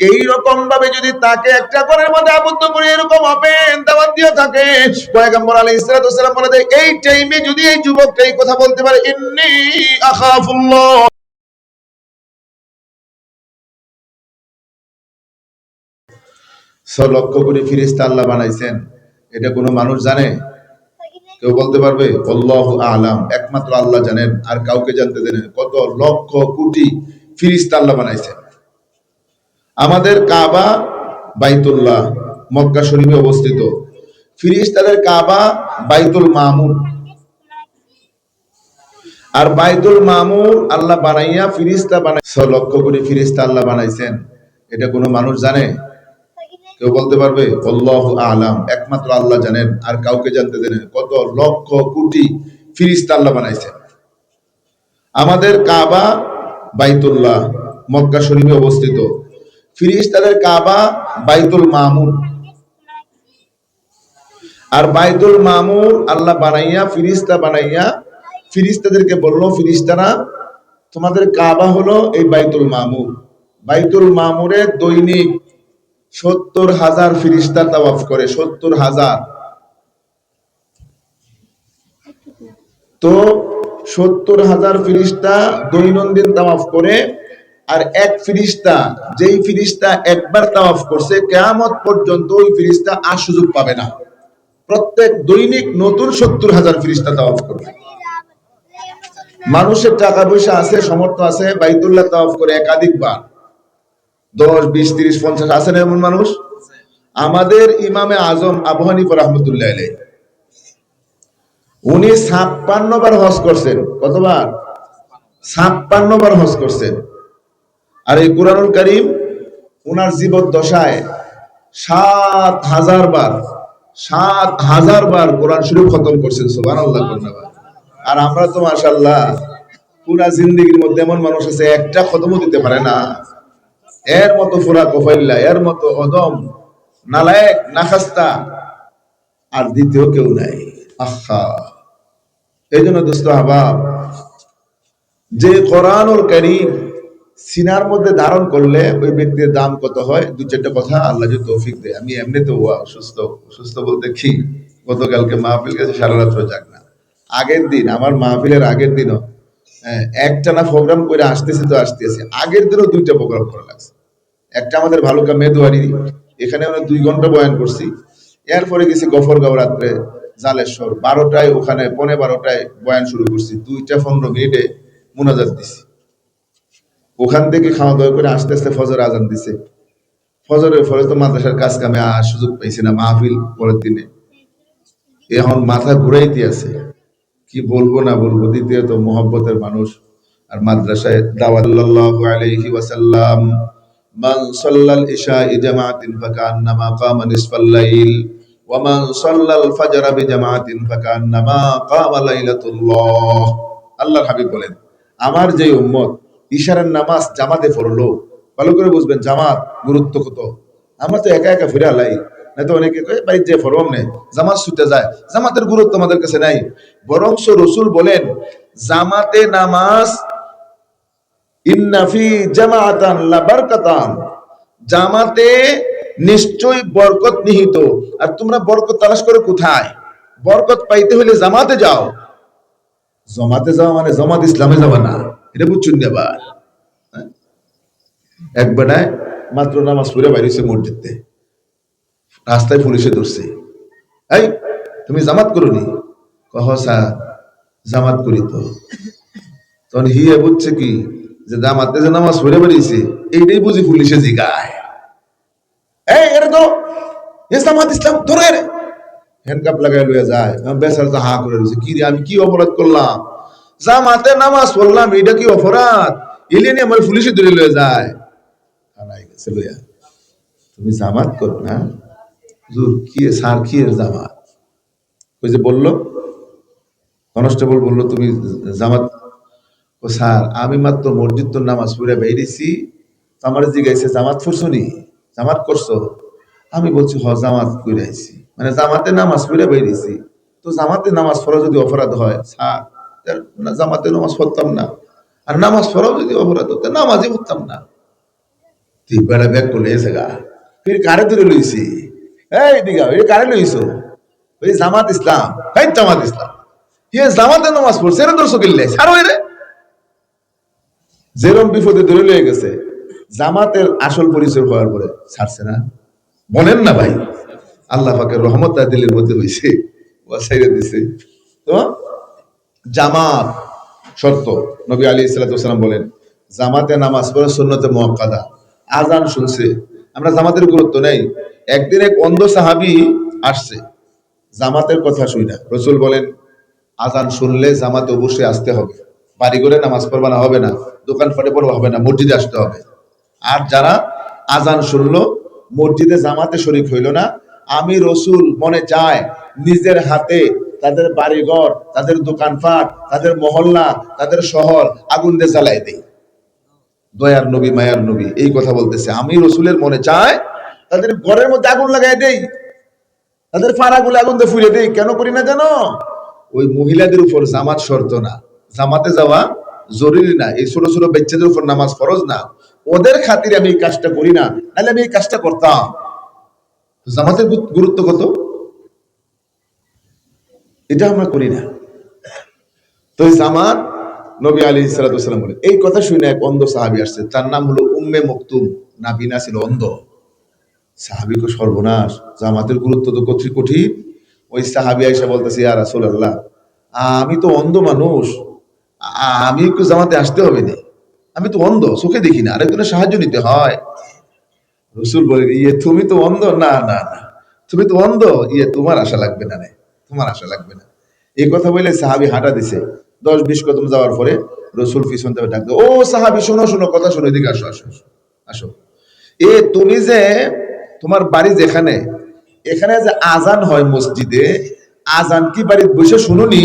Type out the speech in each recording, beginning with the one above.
এই রকম ভাবে যদি তাকে একটা ঘরের মধ্যে আবদ্ধ করে এরকম ওপেন দাওয়াত দিয়ে থাকে, পয়গম্বর আলাইহিস সালাতু ওয়াস সালাম বলে দেয়, এই টাইমে যদি এই যুবকটা এই কথা বলতে পারে, ইন্নী আখাফুল্লাহ, লক্ষ কোটি ফেরেশতা আল্লাহ বানাইছেন, এটা কোনো মানুষ জানে? কেউ বলতে পারবে? আল্লাহু আ'লাম, একমাত্র আল্লাহ জানেন, আর কাউকে জানতে দেন। কত লক্ষ কোটি ফেরেশতা আল্লাহ বানাইছেন। আমাদের কাবা বাইতুল্লাহ মক্কা শরীফে অবস্থিত, ফেরেশতাদের কাবা বাইতুল মামুর। আর বাইতুল মামুর আল্লাহ বানাইয়া ফেরেশতা বানাই, 6 লক্ষ কোটি ফেরেশতা আল্লাহ বানাইছেন, এটা কোনো মানুষ জানে? কেউ বলতে পারবে? আল্লাহু আ'লাম, একমাত্র আল্লাহ জানেন, আর কাউকে জানতে দেন। কত লক্ষ কোটি ফেরেশতা আল্লাহ বানাইছেন। আমাদের কাবা বাইতুল্লাহ মক্কা শরীফে অবস্থিত, ফেরেশতাদের কাবা বাইতুল মামুর। আর বাইতুল মামুর আল্লাহ বানাইয়া ফেরেশতা বানাইয়া ফেরেশতাদেরকে বলল, ফেরেশতারা তোমাদের কাবা হলো এই বাইতুল মামুর। বাইতুল মামুরে দৈনিক 70,000 ফেরেশতা তাওয়াফ করে, 70,000। তো 70,000 ফেরেশতা দৈনন্দিন তাওয়াফ করে। আর এক ফেরেশতা, যেই ফেরেশতা একবার তাওয়াফ করছে, কিয়ামত পর্যন্ত ওই ফেরেশতা আর সুযোগ পাবে না। প্রত্যেক দৈনিক নতুন 70,000 ফেরেশতা তাওয়াফ করবে। মানুষের টাকা পয়সা আছে, সামর্থ্য আছে, বাইতুল্লাহ তাওয়াফ করে একাধিকবার, 10, 20, 30, 50 আছেন এমন মানুষ। আমাদের ইমামে আজম আবু হানিফা রাহমাতুল্লাহ আলাইহি, উনি 56 বার হজ করছেন। কতবার? 56 বার হজ করছেন। আর এই কুরআনুল কারীম উনার জীবদ্দশায় 7,000 বার, 7,000 বার কোরআন শরীফ খতম করছেন। সুবহানাল্লাহ। আর আমরা তো মাশাআল্লাহ পুরা জিন্দেগির মধ্যে এমন মানুষ আছে একটা খতমও দিতে পারে না। এর মতো ফুরা কফাইল্লা, এর মতো অদম নালায়েক নাখাস্তা আর দ্বিতীয় কেউ নাই। আহা, এই জন্য দোস্ত আহবাব, যে কোরআনুল কারীম সিনার মধ্যে ধারণ করলে ওই ব্যক্তির দাম কত হয়, 2-4টা কথা আল্লাহ যদি তৌফিক দেয়। আমি এমনিতে সুস্থ বলতে কি, গতকালকে মাহফিল গেছে, সারা রাত্র জাগ না। আগের দিন আমার মাহফিলের আগের দিনও একটানা প্রোগ্রাম করে আসতেছি, আগের দিনও 2টা প্রোগ্রাম করা লাগছে। একটা আমাদের ভালুকা মেদুয়ারি, এখানে আমরা 2 ঘন্টা বয়ান করছি। এরপরে গেছি গফরগাঁও রাত্রে জালেশ্বর, 12টায় ওখানে 12:15টায় বয়ান শুরু করছি, 2টা 15 মিনিটে মুনাজাত দিছি। ওখান থেকে খাওয়া দাওয়া করে আস্তে আস্তে ফজর আজান দিছে। ফজরের পরে তো মাদ্রাসার কাজ কামে আর সুযোগ পাইছি না, মাহফিল পরের দিনে। এখন মাথা ঘুরাইতে আছে, কি বলবো না বলবো। দ্বিতীয়ত মোহাব্বতের মানুষ, আর মাদ্রাসায় দাওয়াত। সাল্লাল্লাহু আলাইহি ওয়াসাল্লাম, মান সাল্লাল ইশা জামাআতিন ফাকান্নামা কামা নিসফাল লাইল ওয়া মান সাল্লাল ফাজর বিজামাআতিন ফাকান্নামা কামা লাইলাতুল্লাহ। আল্লাহর হাবিব বলেন, আমার যে উম্মত ইশারের নামাজ জামাতে পড়লো, ভালো করে বুঝবেন জামাত গুরুত্ব কত। আমরা তো একা একা ফিরে আলাই, না তো অনেকে বাড়ির যে ফরম নেই, জামাত ছুটে যায়। জামাতের গুরুত্ব আমাদের কাছে নাই। বরং রাসূল বলেন, জামাতে নামাজ ইন্না ফি জামাআতান লা বারকাতান, জামাতে নিশ্চয়ই বরকত নিহিত। আর তোমরা বরকত তালাশ করে কোথায়? বরকত পাইতে হলে জামাতে যাও। জামাতে যাও মানে জামাত ইসলামে যাবা না, এটা বুঝছুন না। আবার এক বেটায় মাত্র নামাজ পড়ে বাইরেছে মসজিদে, রাস্তায় পুলিশে ধরছে, এই তুমি জামাত করোনি? কহ স্যার জামাত করি তো। তখন হিয়ে বুঝছে কি, যে জামাতে যে নামাজ পড়ে বেরিয়েছে এইটাই বুঝি পুলিশে জিগায়, এই এটা তো জামাত ইসলাম, ধরে হ্যান্ডকাপ লাগাই লইয়া যায়। বেচারা তো হা করে রয়েছে, কি রে আমি কি অপরাধ করলাম? জামাতে নামাজ পড়লাম, এটা কি অপরাধ? এলে নিয়ে আমার পুলিশে ধরে লইয়া যায়। থানায় গেছে লইয়া, তুমি জামাত করো না? কি স্যার, কি এর জামাত? ওই যে বললো কনস্টেবল, বললো তুমি জামাত। ও স্যার, আমি মাত্র মসজিদ তো নামাজ পড়ে বেরিয়েছি, আমার জিজ্ঞাসা জামাত পড়ছো নি, জামাত করছো? আমি বলছি হ জামাত করে আইছি, মানে জামাতে নামাজ পড়ে বেরিয়েছি। তো জামাতে নামাজ পড়া যদি অপরাধ হয়, স্যার জামাতে নামাজ পড়তাম না। আর নামাজ পড়াও যদি অপরাধ হতো, নামাজই পড়তাম না। তুই বেড়া ব্যাগ করলে এসে গা ফির কারে ধরে লইছি, এই দিঘা ওই কারে লইছো, ওই জামাত ইসলাম, এই জামাত ইসলাম, জামাতে নামাজ পড়ছে এরা দর্শক কিনলে ছাড়ো এরে। যেরম বিপদে ধরে লয়ে গেছে, জামাতের আসল পরিচয় হওয়ার পরে ছাড়ছে না। বলেন না ভাই, আল্লাহ পাকের রহমত তার দিলের মধ্যে হয়েছে, ও ছেড়ে দিছে। তো জামাত শর্ত, নবী আলাইহিস সালাম বলেন জামাতে নামাজ পড়া সুন্নতে মুআক্কাদা। আজান শুনছে, আমরা জামাতের গুরুত্ব নেই। একদিন এক অন্ধ সাহাবী আসছে, জামাতের কথা শুই না, রসুল বলেন আজান শুনলে জামাতে অবশ্যই আসতে হবে, বাড়ি করে নামাজ পড়বা না হবে না, দোকান ফাটে পড়বা হবে না, মসজিদে আসতে হবে। আর যারা আজান শুনলো মসজিদে জামাতে শরীক হইল না, আমি রসুল মনে চায় নিজের হাতে তাদের বাড়িঘর, তাদের দোকানপাট, তাদের মহল্লা, তাদের শহর আগুন দিয়ে জ্বালাই দেই। দয়ার নবী, মায়ার নবী এই কথা বলতেছে, আমি রসুলের মনে চায় তাদের ঘরের মধ্যে আগুন লাগাই দেই, তাদের ফাড়াগুলো আগুন দিয়ে ফুরিয়ে দেই। কেন করি না জানো? ওই মহিলাদের উপর জামাত শর্ত না, জামাতে যাওয়া জরুরি না, এই ছোট ছোট বাচ্চাদের উপর নামাজ ফরজ না, ওদের খাতিরে আমি এই কাজটা করি না, নাহলে আমি এই কাজটা করতাম। জামাতের গুরুত্ব কত, এটা আমরা করি না। তো জামাত, নবী আলাইহিস সালাম বলেন, এই কথা শুনে এক অন্ধ সাহাবী আসছে, তার নাম হলো উম্মে মকতুম, নাবিনা ছিল, অন্ধ। সাহাবীকে সর্বনাশ, জামাতের গুরুত্ব তো কঠিন। ওই সাহাবী আয়েশা বলতেছে, ইয়া রাসূলুল্লাহ, আমি তো অন্ধ মানুষ, আমি একটু জামাতে আসতে হবে না, আমি তো অন্ধ, চোখে দেখি না, আরেকজনের সাহায্য নিতে হয়। রসুল বলেন, তুমি তো অন্ধ, না না না, তুমি তো অন্ধ, তোমার আশা লাগবে না রে, তোমার আশা লাগবে না। এই কথা বলে সাহাবী হাঁটা দিছে, 10-20 কদম যাওয়ার পরে রসুল পিছন থেকে ডাকতে, ও সাহাবী শোনো শোনো, কথা শোনো, এদিকে আসো আসো আসো। তুমি যে, তোমার বাড়ি যেখানে, এখানে যে আজান হয় মসজিদে, আজান কি বাড়িতে বসে শুনুনি?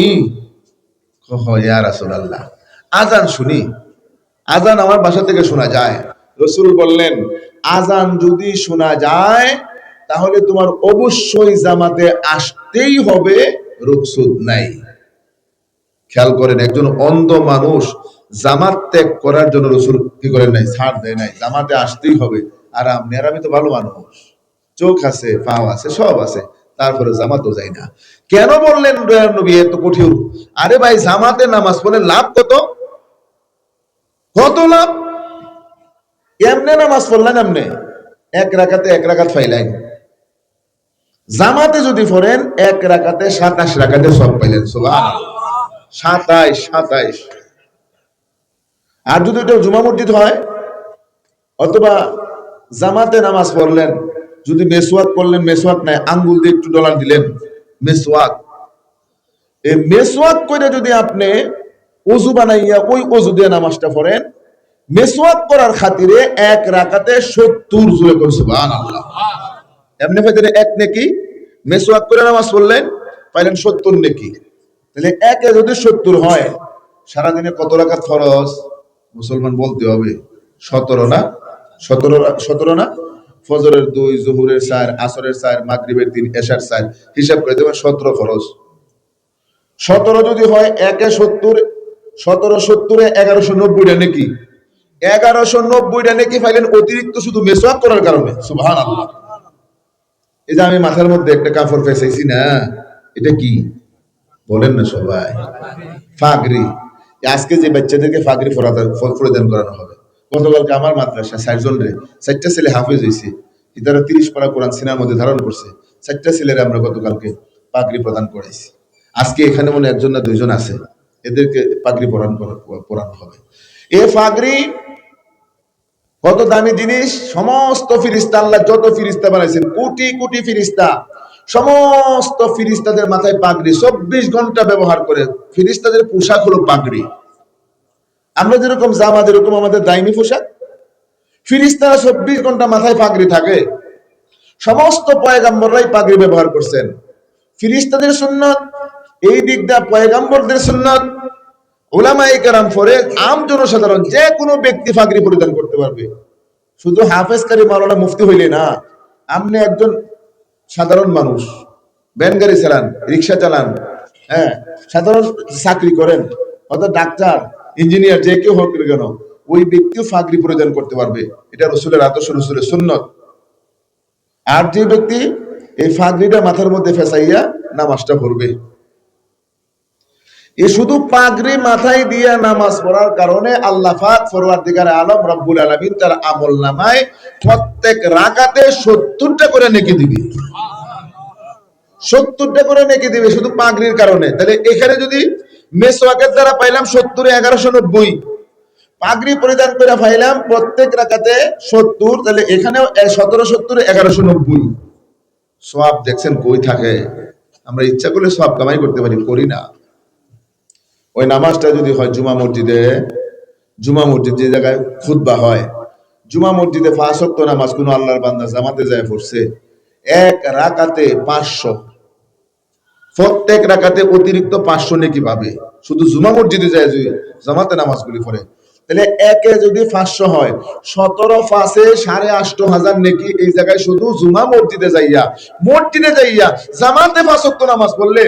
ইয়া রাসূলুল্লাহ, আজান শুনি, আজান আমার বাসা থেকে শোনা যায়। রসুল বললেন, আজান যদি শোনা যায় তাহলে তোমার অবশ্যই জামাতে আসতেই হবে, রুখসুদ নাই। খেয়াল করেন, একজন অন্ধ মানুষ জামাত ত্যাগ করার জন্য রসুল কি করেন নাই, ছাড় দেয় নাই, জামাতে আসতেই হবে। আর আমি তো ভালো মানুষ, চোখ আছে, পাও আছে, সব আছে, তারপরে জামাতও যাই না। কেন বললেন দয়ার নবী এত কঠিন? আরে ভাই, জামাতে নামাজ পড়লে লাভ কত, কত লাভ। এমনে নামাজ পড়লেন, এমনে এক রাকাত ফাইলেন, জামাতে যদি পড়েন এক রাকাতে 27 রাকাতে সব পাইলেন, সুবহানাল্লাহ, 27। আর যদি এটা জুমা মসজিদ হয় অথবা জামাতে নামাজ পড়লেন, যদি মেসওয়াক করলেন, মেসওয়াক নাই, আঙ্গুল দিয়ে একটু ডলার দিলেন, মেসওয়াক, এই মেসওয়াক করে যদি আপনি ওযু বানাইয়া ওই ওযু দিয়ে নামাজটা পড়েন, মেসওয়াক করার খাতিরে এক রাকাতে 70 জুড়ে করে, সুবহানাল্লাহ। এমনি পাইতেন এক নেকি, মেসওয়াক করে নামাজ পড়লেন পাইলেন 70 নেকি। তাহলে একে যদি 70 হয়, সারাদিনে কত রাকাত ফরজ? মুসলমান বলতে হবে 17 না, 17 না, ফজরের 2, জোহরের 4, আসরের 4, মাগরিবের 3, এশার 4, হিসাব করে দেবেন 17 ফরজ। 17 যদি হয় একে 70, 17 70 1190টা নাকি, 1190টা নাকি পাইলেন অতিরিক্ত শুধু মেসওয়াক করার কারণে, সুবহানাল্লাহ। এই যে আমি মাথার মধ্যে একটা কাপড় ফেসাইছি না, এটা কি বলেন না সবাই? ফাগরি। আজকে যে বাচ্চাদেরকে ফাগরি পরিধান করানো হবে, গতকালকে আমার মাদ্রাসা 60 জন রে, 4টা ছেলে হাফেজ হয়েছে, তারা 30 পারা কোরআন সিনার মধ্যে ধারণ করছে, 4টা ছেলেরা আমরা গতকালকে পাগড়ি প্রদান করাইছি। আজকে এখানে মনে 1 জন না 2 জন আছে, এদেরকে পাগড়ি পরানো হবে। এ পাগড়ি কত দামি জিনিস, সমস্ত ফিরিস্তা, আল্লাহ যত ফিরিস্তা বানাইছেন, কোটি কোটি ফিরিস্তা, সমস্ত ফিরিস্তাদের মাথায় পাগড়ি, 24 ঘন্টা ব্যবহার করে। ফিরিস্তাদের পোশাক হলো পাগড়ি। আমরা যেরকম জামা, যেরকম আমাদের দাইমি পোশাক, ফিরিস্তারা 24 ঘন্টা মাথায় পাগড়ি থাকে। সমস্ত পয়গাম্বররাই পাগড়ি ব্যবহার করছেন। ফিরিস্তাদের সুন্নত এই দিক দিয়ে, পয়গাম্বরদের সুন্নত, উলামায়ে কেরাম পরে আম জনসাধারণ যে কোনো ব্যক্তি পাগড়ি পরিধান করতে পারবে। শুধু হাফেজ কারি মাওলানা মুফতি হইলে না, আপনি একজন সাধারণ মানুষ, ভ্যান গাড়ি চালান, রিক্সা চালান, সাধারণ চাকরি করেন, অর্থাৎ ডাক্তার, ইঞ্জিনিয়ার, যে কেউ হোক কেন, ওই ব্যক্তিও পাগড়ি পরিধান করতে পারবে। এটা রাসূলের আদর্শ, রাসূলের সুন্নত। আর যে ব্যক্তি এই পাগড়িটা মাথার মধ্যে ফেসাইয়া নামাজটা পড়বে, এ শুধু পাগড়ি মাথায় দিয়া নামাজ পড়ার কারণে আল্লাহ পাক পরওয়ারদিগার আলম রব্বুল আলামিন তার আমলনামায় প্রত্যেক রাকাতে 70টা করে নেকি দিবে। 70টা করে নেকি দিবে শুধু পাগড়ির কারণে। তাহলে এখানে যদি মেসওয়াকের দ্বারা পাইলাম 70 1190, পাগড়ি পরিধান করে পাইলাম প্রত্যেক রাকাতে 70, তাহলে এখানেও 17 70 1190 সওয়াব। দেখছেন কই থাকে? আমরা ইচ্ছা করলে সওয়াব কামাই করতে পারি, করি না। ওই নামাজটা যদি হয় জুমা মসজিদে, জুমা মসজিদ যে জায়গায় খুতবা হয়, জুমা মসজিদে 5 ওয়াক্ত নামাজ কোন আল্লাহর বান্দা জামাতে যায় পড়ছে, এক রাকাতে 500, প্রত্যেক রাকাতে অতিরিক্ত 500 নেকি পাবে শুধু জুমা মসজিদে যায় যদি জামাতে নামাজগুলি পড়ে। তাহলে একে যদি 500 হয়, 17 5 8,500 নেকি এই জায়গায় শুধু জুমা মসজিদে যাইয়া জামাতে 5 ওয়াক্ত নামাজ পড়লে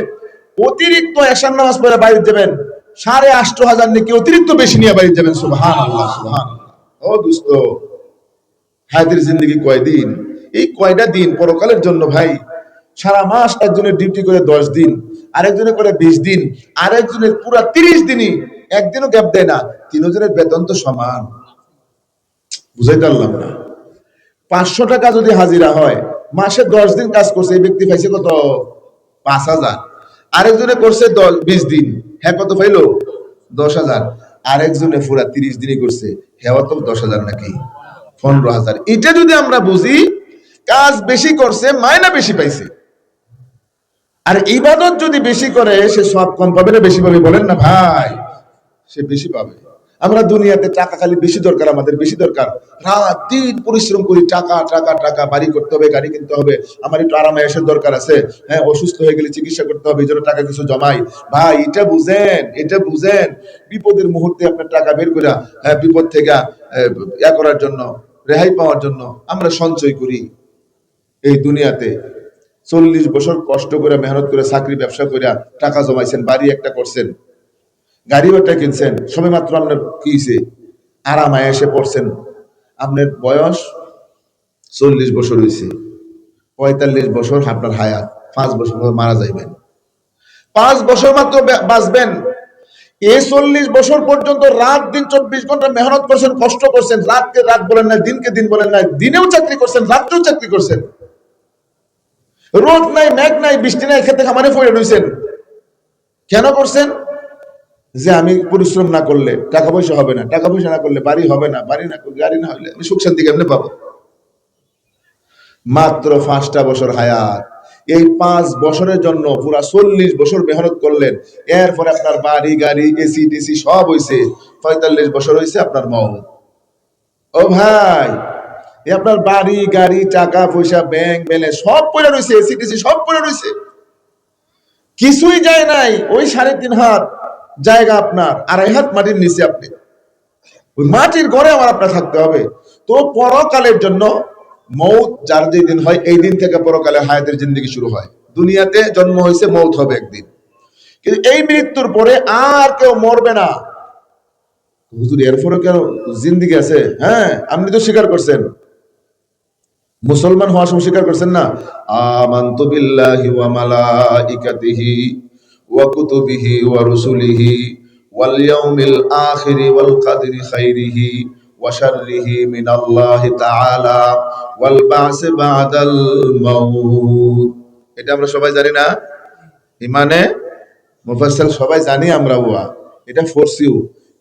অতিরিক্ত এশার নামাজ পড়ে বাইরে যাবেন 8,500 নেকি অতিরিক্ত বেশি নিয়ে বাইরে যাবেন। সুবহানাল্লাহ, সুবহানাল্লাহ। ও দোস্ত, হায়াতের জিন্দেগি কয়দিন? এই কয়টা দিন পরকালের জন্য ভাই। সারা মাস একজনের ডিউটি করে 10 দিন, আরেকজনের করে 20 দিন, আরেকজনের পুরা 30 দিনই, একদিনও গ্যাপ দেয় না। তিনজনের বেতন তো সমান। বুঝাইতে পারলাম না? 500 টাকা যদি হাজিরা হয়, মাসে 10 দিন কাজ করছে, এই ব্যক্তি পাইছে কত? 5,000। আরেকজনে করছে 20 দিন, হ্যাঁ কত পাইলো? 10,000। আরেকজনে পুরা 30 দিনই করছে, হ্যাঁ তো 10,000 নাকি 15,000। এটা যদি আমরা বুঝি, কাজ বেশি করছে মাইনা বেশি পাইছে। আর ইবাদত যদি বেশি করে সে সব কম পাবে না বেশি পাবে? বলেন না ভাই, সে বেশি পাবে। আমরা দুনিয়াতে টাকা খালি বেশি দরকার, আমাদের বেশি দরকার, রাত দিন পরিশ্রম করি, টাকা টাকা টাকা, বাড়ি করতে হবে, গাড়ি কিনতে হবে, আমার একটু আরামে এসে দরকার আছে, হ্যাঁ অসুস্থ হয়ে গেলে চিকিৎসা করতে হবে, এই জন্য টাকা কিছু জমাই। ভাই এটা বুঝেন, এটা বুঝেন, বিপদের মুহূর্তে আপনার টাকা বের করে বিপদ থেকে ইয়া করার জন্য, রেহাই পাওয়ার জন্য আমরা সঞ্চয় করি। এই দুনিয়াতে 40 বছর কষ্ট করে মেহনত করে চাকরি ব্যবসা করে টাকা জমাইছেন, বাড়ি একটা করছেন, গাড়িও একটা কিনছেন, সবে মাত্র আপনার কি হয়েছে? আরামায় এসে পড়ছেন, আপনার বয়স 40 বছর হয়েছে, 45 বছর আপনার হায়াত, 5 বছর মারা যাইবেন, 5 বছর মাত্র বাঁচবেন। এই 40 বছর পর্যন্ত রাত দিন 24 ঘন্টা মেহনত করছেন, কষ্ট করছেন, রাতকে রাত বলেন না, দিনকে দিন বলেন না, দিনেও চাকরি করছেন, রাত্রেও চাকরি করছেন, রোদ নাই, মেঘ নাই, বৃষ্টি নাই, খেতে খামারে পড়ে রয়েছেন। কেন করছেন? যে আমি পরিশ্রম না করলে টাকা পয়সা হবে না, টাকা পয়সা না করলে বাড়ি হবে না, বাড়ি না করলে গাড়ি না হলে আমি সুখ শান্তি কেমনে পাবো? মাত্র 5টা বছর হায়াত, এই 5 বছরের জন্য পুরা 40 বছর মেহনত করলেন, এরপরে আপনার বাড়ি গাড়ি এসি টিসি সব হয়েছে, 45 বছর হয়েছে আপনার মওত। ও ভাই, আপনার বাড়ি গাড়ি টাকা পয়সা ব্যাংক ব্যালেন্স সব পড়ে রয়েছে, এসি টিসি সব পড়ে রয়েছে, কিছুই যায় নাই। ওই 3.5 হাত জায়গা আপনার, 2.5 হাত মাটির নিচে, আপনি ওই মাটির ঘরে আমার আপনার থাকতে হবে। তো পরকালের জন্য মৌত যার যে দিন হয়, এই দিন থেকে পরকালে হায়াতের জিন্দেগি শুরু হয়। দুনিয়াতে জন্ম হয়েছে, মৌত হবে একদিন, কিন্তু এই মৃত্যুর পরে আর কেউ মরবে না। হুজুর এরপরে কেন জিন্দেগি আছে? হ্যাঁ, আপনি তো স্বীকার করছেন, মুসলমান হওয়ার সময় স্বীকার করছেন না, আমানতু বিল্লাহি ওয়া মালাইকাতিহি ওয়া কুতুবিহি ওয়া রুসুলিহি ওয়াল ইয়াউমিল আখিরি ওয়াল কদরি খাইরিহি ওয়া শাররিহি মিনাল্লাহি তাআলা ওয়াল বা'সি বা'দাল মাউত। এটা আমরা সবাই জানি না? ইমানে মুফাসসাল সবাই জানি আমরা, ওয়া এটা ফোরসিউ,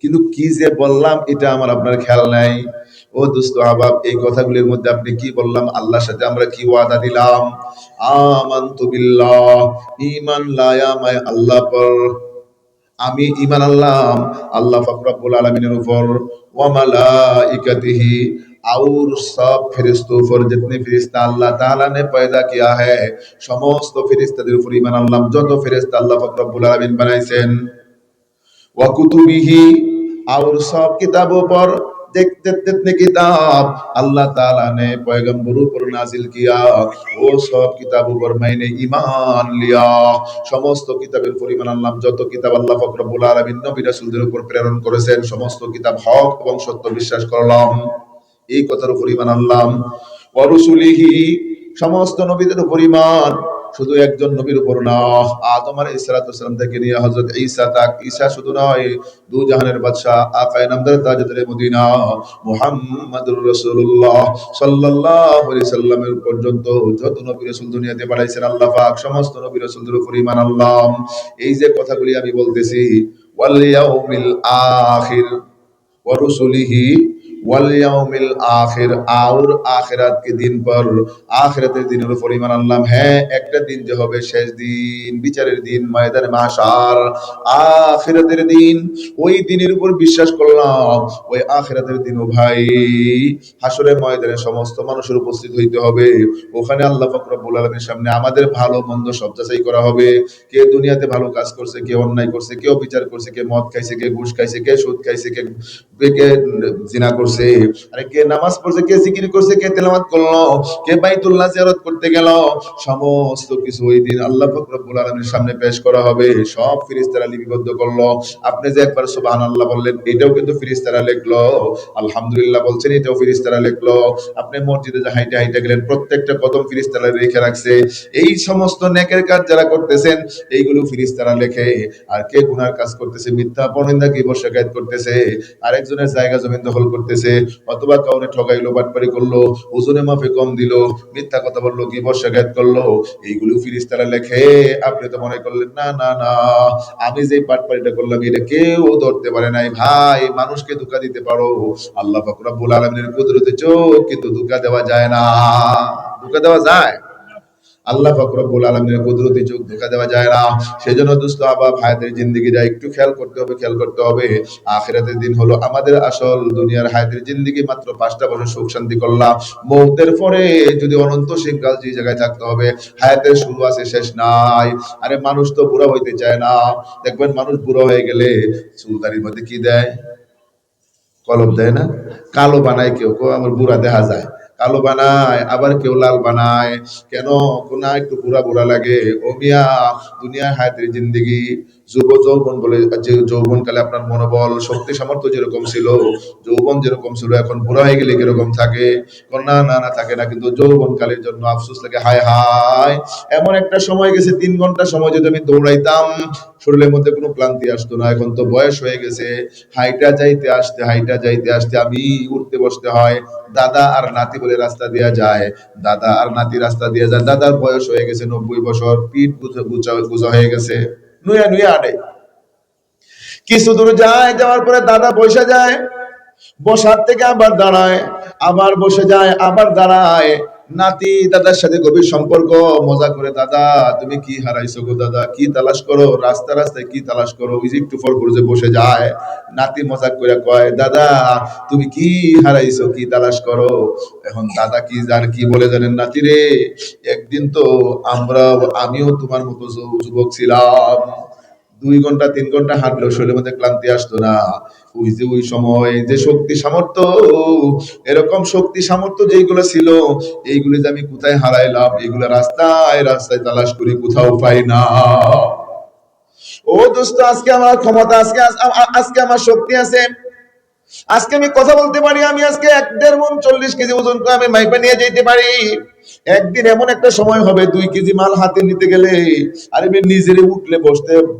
কিন্তু কি যে বললাম এটা আমার আপনার খেয়াল নাই। ও দোস্ত আহবাব, এই কথাগুলির মধ্যে আপনি কি বললাম? আল্লাহর সাথে আমরা কি ওয়াদা দিলাম? আমানতু বিল্লাহ, ঈমান লায়ামায় আল্লাহ পর, আমি ঈমান আনলাম আল্লাহ পাক রব্বুল আলামিনের উপর, ওয়া মালাইকাতিহি, और सब ফেরেশতার উপর, जितने ফেরেশতা আল্লাহ তাআলা ने पैदा किया है, সমস্ত ফেরেশতাদের উপর ঈমান আনলাম, যত ফেরেশতা আল্লাহ পাক রব্বুল আলামিন বানাইছেন। ওয়া কুতুবিহি, और सब কিতাবों पर, जितने किताब अल्लाह ताला ने पैगंबरों पर नाजिल किया वो सब किताबों पर मैंने ईमान लिया সমস্ত কিতাবের পরিমাণ আল্লাহ যত কিতাব আল্লাহ পাক রব্বুল আলামিন নবী রাসূলদের উপর প্রেরণ করেছেন সমস্ত কিতাব হক এবং সত্য বিশ্বাস করলাম এই কথার উপর ঈমান আনলাম ওয়া রুসুলিহি সমস্ত নবীদের উপর ঈমান শুধু একজন নবীর উপর না আদম আলাইহিস সালাম থেকে নিয়ে হযরত ঈসা তাক ঈসা শুধু নয় দু জাহানের বাদশা আকায়ে নামদার তাজদারে মদিনা মুহাম্মাদুর রাসূলুল্লাহ সাল্লাল্লাহু আলাইহি সাল্লামের পর্যন্ত যত নবী রাসূল দুনিয়াতে পাঠাইছেন আল্লাহ পাক সমস্ত নবী রাসূলদের উপর ঈমান আনলাম এই যে কথাগুলি আমি বলতেছি ওয়াল ইয়াউমিল আখির ওয়া রুসুলিহি ওয়াল ইয়াউমিল আখির আর আখিরাত के दिन पर আখিরাতের দিনের উপর ঈমান আনলাম হ্যাঁ একটা দিন যে হবে শেষ দিন বিচারের দিন ময়দানে মাহশার আখিরাতের দিন ওই দিনের উপর বিশ্বাস করলাম ওই আখিরাতের দিনও ভাই হাসরের ময়দানে সমস্ত মানুষের উপস্থিত হইতে হবে ওখানে আল্লাহ পাক রব্বুল আলামিনের সামনে আমাদের ভালো মন্দ সব যাচাই করা হবে কে দুনিয়াতে ভালো কাজ করছে কে অন্যায় করছে কে বিচার করছে কে মদ খাইছে কে ঘুষ খাইছে কে সুদ খাইছে কে জিনা করছে আরে কে নামাজ পড়ছে কে জিকির করছে কে তেলাওয়াত করলো কে বাইতুল্লাহ জিয়ারত করতে গেল সমস্ত কিছু ওই দিন আল্লাহ পাক রব্বুল আলামিনের সামনে পেশ করা হবে সব ফেরেশতারা লিপিবদ্ধ করলো আপনি যে একবার সুবহানাল্লাহ বললেন এটাও কিন্তু ফেরেশতারা লিখলো আলহামদুলিল্লাহ বলছেন এটাও ফেরেশতারা লিখলো আপনি মসজিদে যে হাইটে হাইটে গেলেন প্রত্যেকটা কদম ফেরেশতারা লিখে রাখছে এই সমস্ত নেকের কাজ যারা করতেছেন এইগুলো ফেরেশতারা লেখে আর কে গুনার কাজ করতেছে মিথ্যা পরনিন্দা গীবত শিকায়ত করতেছে আরেকজনের জায়গা জমি দখল করতেছে অথবা কাউকে ঠকাইলো বাটপারি করলো ওজনে মাপে কম দিল মিথ্যা কথা বললো গীবত শিকায়ত করলো এইগুলো ফেরেশতারা লেখে আপনি তো মনে করলেন না না না আমি যে বাটপারিটা করলাম এটা কেউ ধরতে পারে নাই ভাই মানুষকে ধোঁকা দিতে পারো আল্লাহ পাক রব্বুল আলামিনের কুদরতে চোখ কিন্তু ধোঁকা দেওয়া যায় না ধোঁকা দেওয়া যায় আল্লাহ পাক রব্বুল আলামিনের কুদরতি চোখ ধোঁকা দেওয়া যায় না সেজন্য দোস্ত আবাব হায়াতের জিন্দেগিটা একটু খেয়াল করতে হবে আখিরাতের দিন হলো আমাদের আসল দুনিয়ার হায়াতের জিন্দেগি মাত্র 5টা বছর সুখ শান্তি করলাম মওতের পরে যদি অনন্ত শিংকাল যে জায়গায় থাকতে হবে হায়াতের শুরু আছে শেষ নাই আরে মানুষ তো বুড়া হইতে চায় না দেখবেন মানুষ বুড়া হয়ে গেলে চুলদারির মধ্যে কি দেয় কলম দেয় না কালো বানায় কেউ আমার বুড়া দেখা যায় কালো বানায় আবার কেউ লাল বানায় কেন কোনা একটু বুড়া বুড়া লাগে ও মিয়া দুনিয়ার হায়াতের জিন্দেগি যুব যৌবন বলে যে যৌবন কালে আপনার মনোবল শক্তি সামর্থ্য যেরকম ছিল যৌবন যেরকম ছিল এখন বুড়া হয়ে গেলে কিরকম থাকে না না না থাকে না কিন্তু যৌবন কালের জন্য আফসোস লাগে হায় হায় এমন একটা সময় গেছে 3 ঘন্টা সময় যদি আমি দৌড়াইতাম শরীরের মধ্যে কোনো ক্লান্তি আসতো না এখন তো বয়স হয়ে গেছে হাইটা যাইতে আসতে আমি উঠতে বসতে হয় দাদা আর নাতি বলে রাস্তা দেয়া যায় দাদা আর নাতি রাস্তা দিয়ে যায় দাদার বয়স হয়ে গেছে 90 বছর পিঠ গুজা হয়ে গেছে নুয়া নুয়া আড়ে কিছু দূর যাওয়ার পরে দাদা বসে যায় বসার থেকে আবার দাঁড়ায় আবার বসে যায় আবার দাঁড়ায় নাতি দাদার সাথে গভীর সম্পর্ক মজা করে দাদা তুমি কি হারাইছো গো দাদা কি তালাশ করো রাস্তায় কি তালাশ করো ওই যে একটু ফল করে বসে যায় নাতি মজা করে কয় দাদা তুমি কি হারাইছো কি তালাশ করো এখন দাদা কি বলে জানেন নাতি রে একদিন তো আমিও তোমার মতো যুবক ছিলাম 2 ঘন্টা 3 ঘন্টা হাঁটলেও শরীরের মধ্যে ক্লান্তি আসতো না ওই সময় যে শক্তি সামর্থ্য এরকম শক্তি সামর্থ্য যেগুলো ছিল এইগুলো যে আমি কোথায় হারাইলাম এগুলো রাস্তায় তালাশ করি কোথাও পাই না ও দোস্ত আজকে আমার ক্ষমতা আজকে আমার শক্তি আছে আজকে আমি কথা বলতে পারি আমি আজকে 1.5 মণ 40 কেজি ওজন করে আমি মাইপা নিয়ে যেতে পারি একদিন এমন একটা সময় হবে 2 কেজি মাল হাতে নিতে গেলে আরে নিজেরে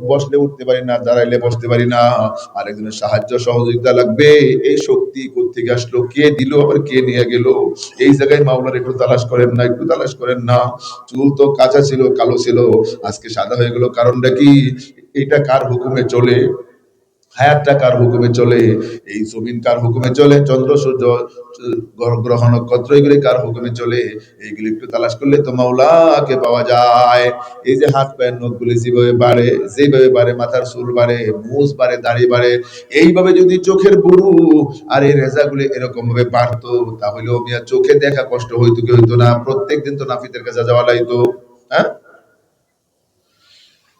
বসলে উঠতে পারি না দাঁড়াইলে বসতে পারি না আরেকজনের সাহায্য সহযোগিতা লাগবে এই শক্তি কোত্থেকে আসলো কে দিল আবার কে নিয়ে গেল এই জায়গায় মাওলার একটু তালাশ করেন না চুল তো কাঁচা ছিল কালো ছিল আজকে সাদা হয়ে গেল কারণটা কি এটা কার হুকুমে চলে হায়াতটা কার হুকুমে চলে এই জমিন কার হুকুমে চলে চন্দ্র সূর্য গ্রহ নক্ষত্র এগুলি কার হুকুমে চলে এইগুলি একটু তালাশ করলে তো মাওলাকে পাওয়া যায় এই যে হাত পায়ের নখগুলি যেভাবে বাড়ে মাথার চুল বাড়ে মুছ বাড়ে দাড়ি বাড়ে এইভাবে যদি চোখের বুরু আর এই রেজাগুলি এরকম ভাবে বাড়তো তাহলেও মিয়া চোখে দেখা কষ্ট হইতো কি হইতো না প্রত্যেকদিন তো নাফিতের কাছে যাওয়া লাগতো হ্যাঁ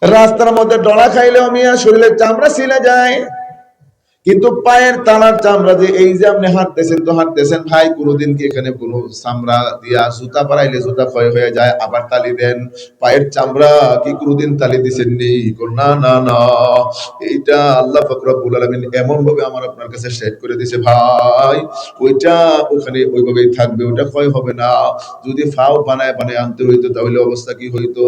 রাস্তার মধ্যে ডলা খাইলেও মিয়া শরীরের চামড়া ছিলে যায় কিন্তু পায়ের তালার চামড়া যে এই যে আপনি হাঁটতেছেন তো হাঁটতেছেন ভাই, কোনোদিন কি এখানে কোনো চামড়া দিয়া জুতা বাড়াইলে জুতা ক্ষয় হয়ে যায় আবার তালি দেন? পায়ের চামড়া কি কোনোদিন তালি দিছেন নি? না না না, এইটা আল্লাহ পাক রব্বুল আলামিন এমন ভাবে আমার আপনার কাছে সেট করে দিয়েছে ভাই, ওইটা ওখানে ওইভাবেই থাকবে, ওটা ক্ষয় হবে না। যদি ফাও বানায় বানায় আনতে হইতো তাহলে অবস্থা কি হইতো?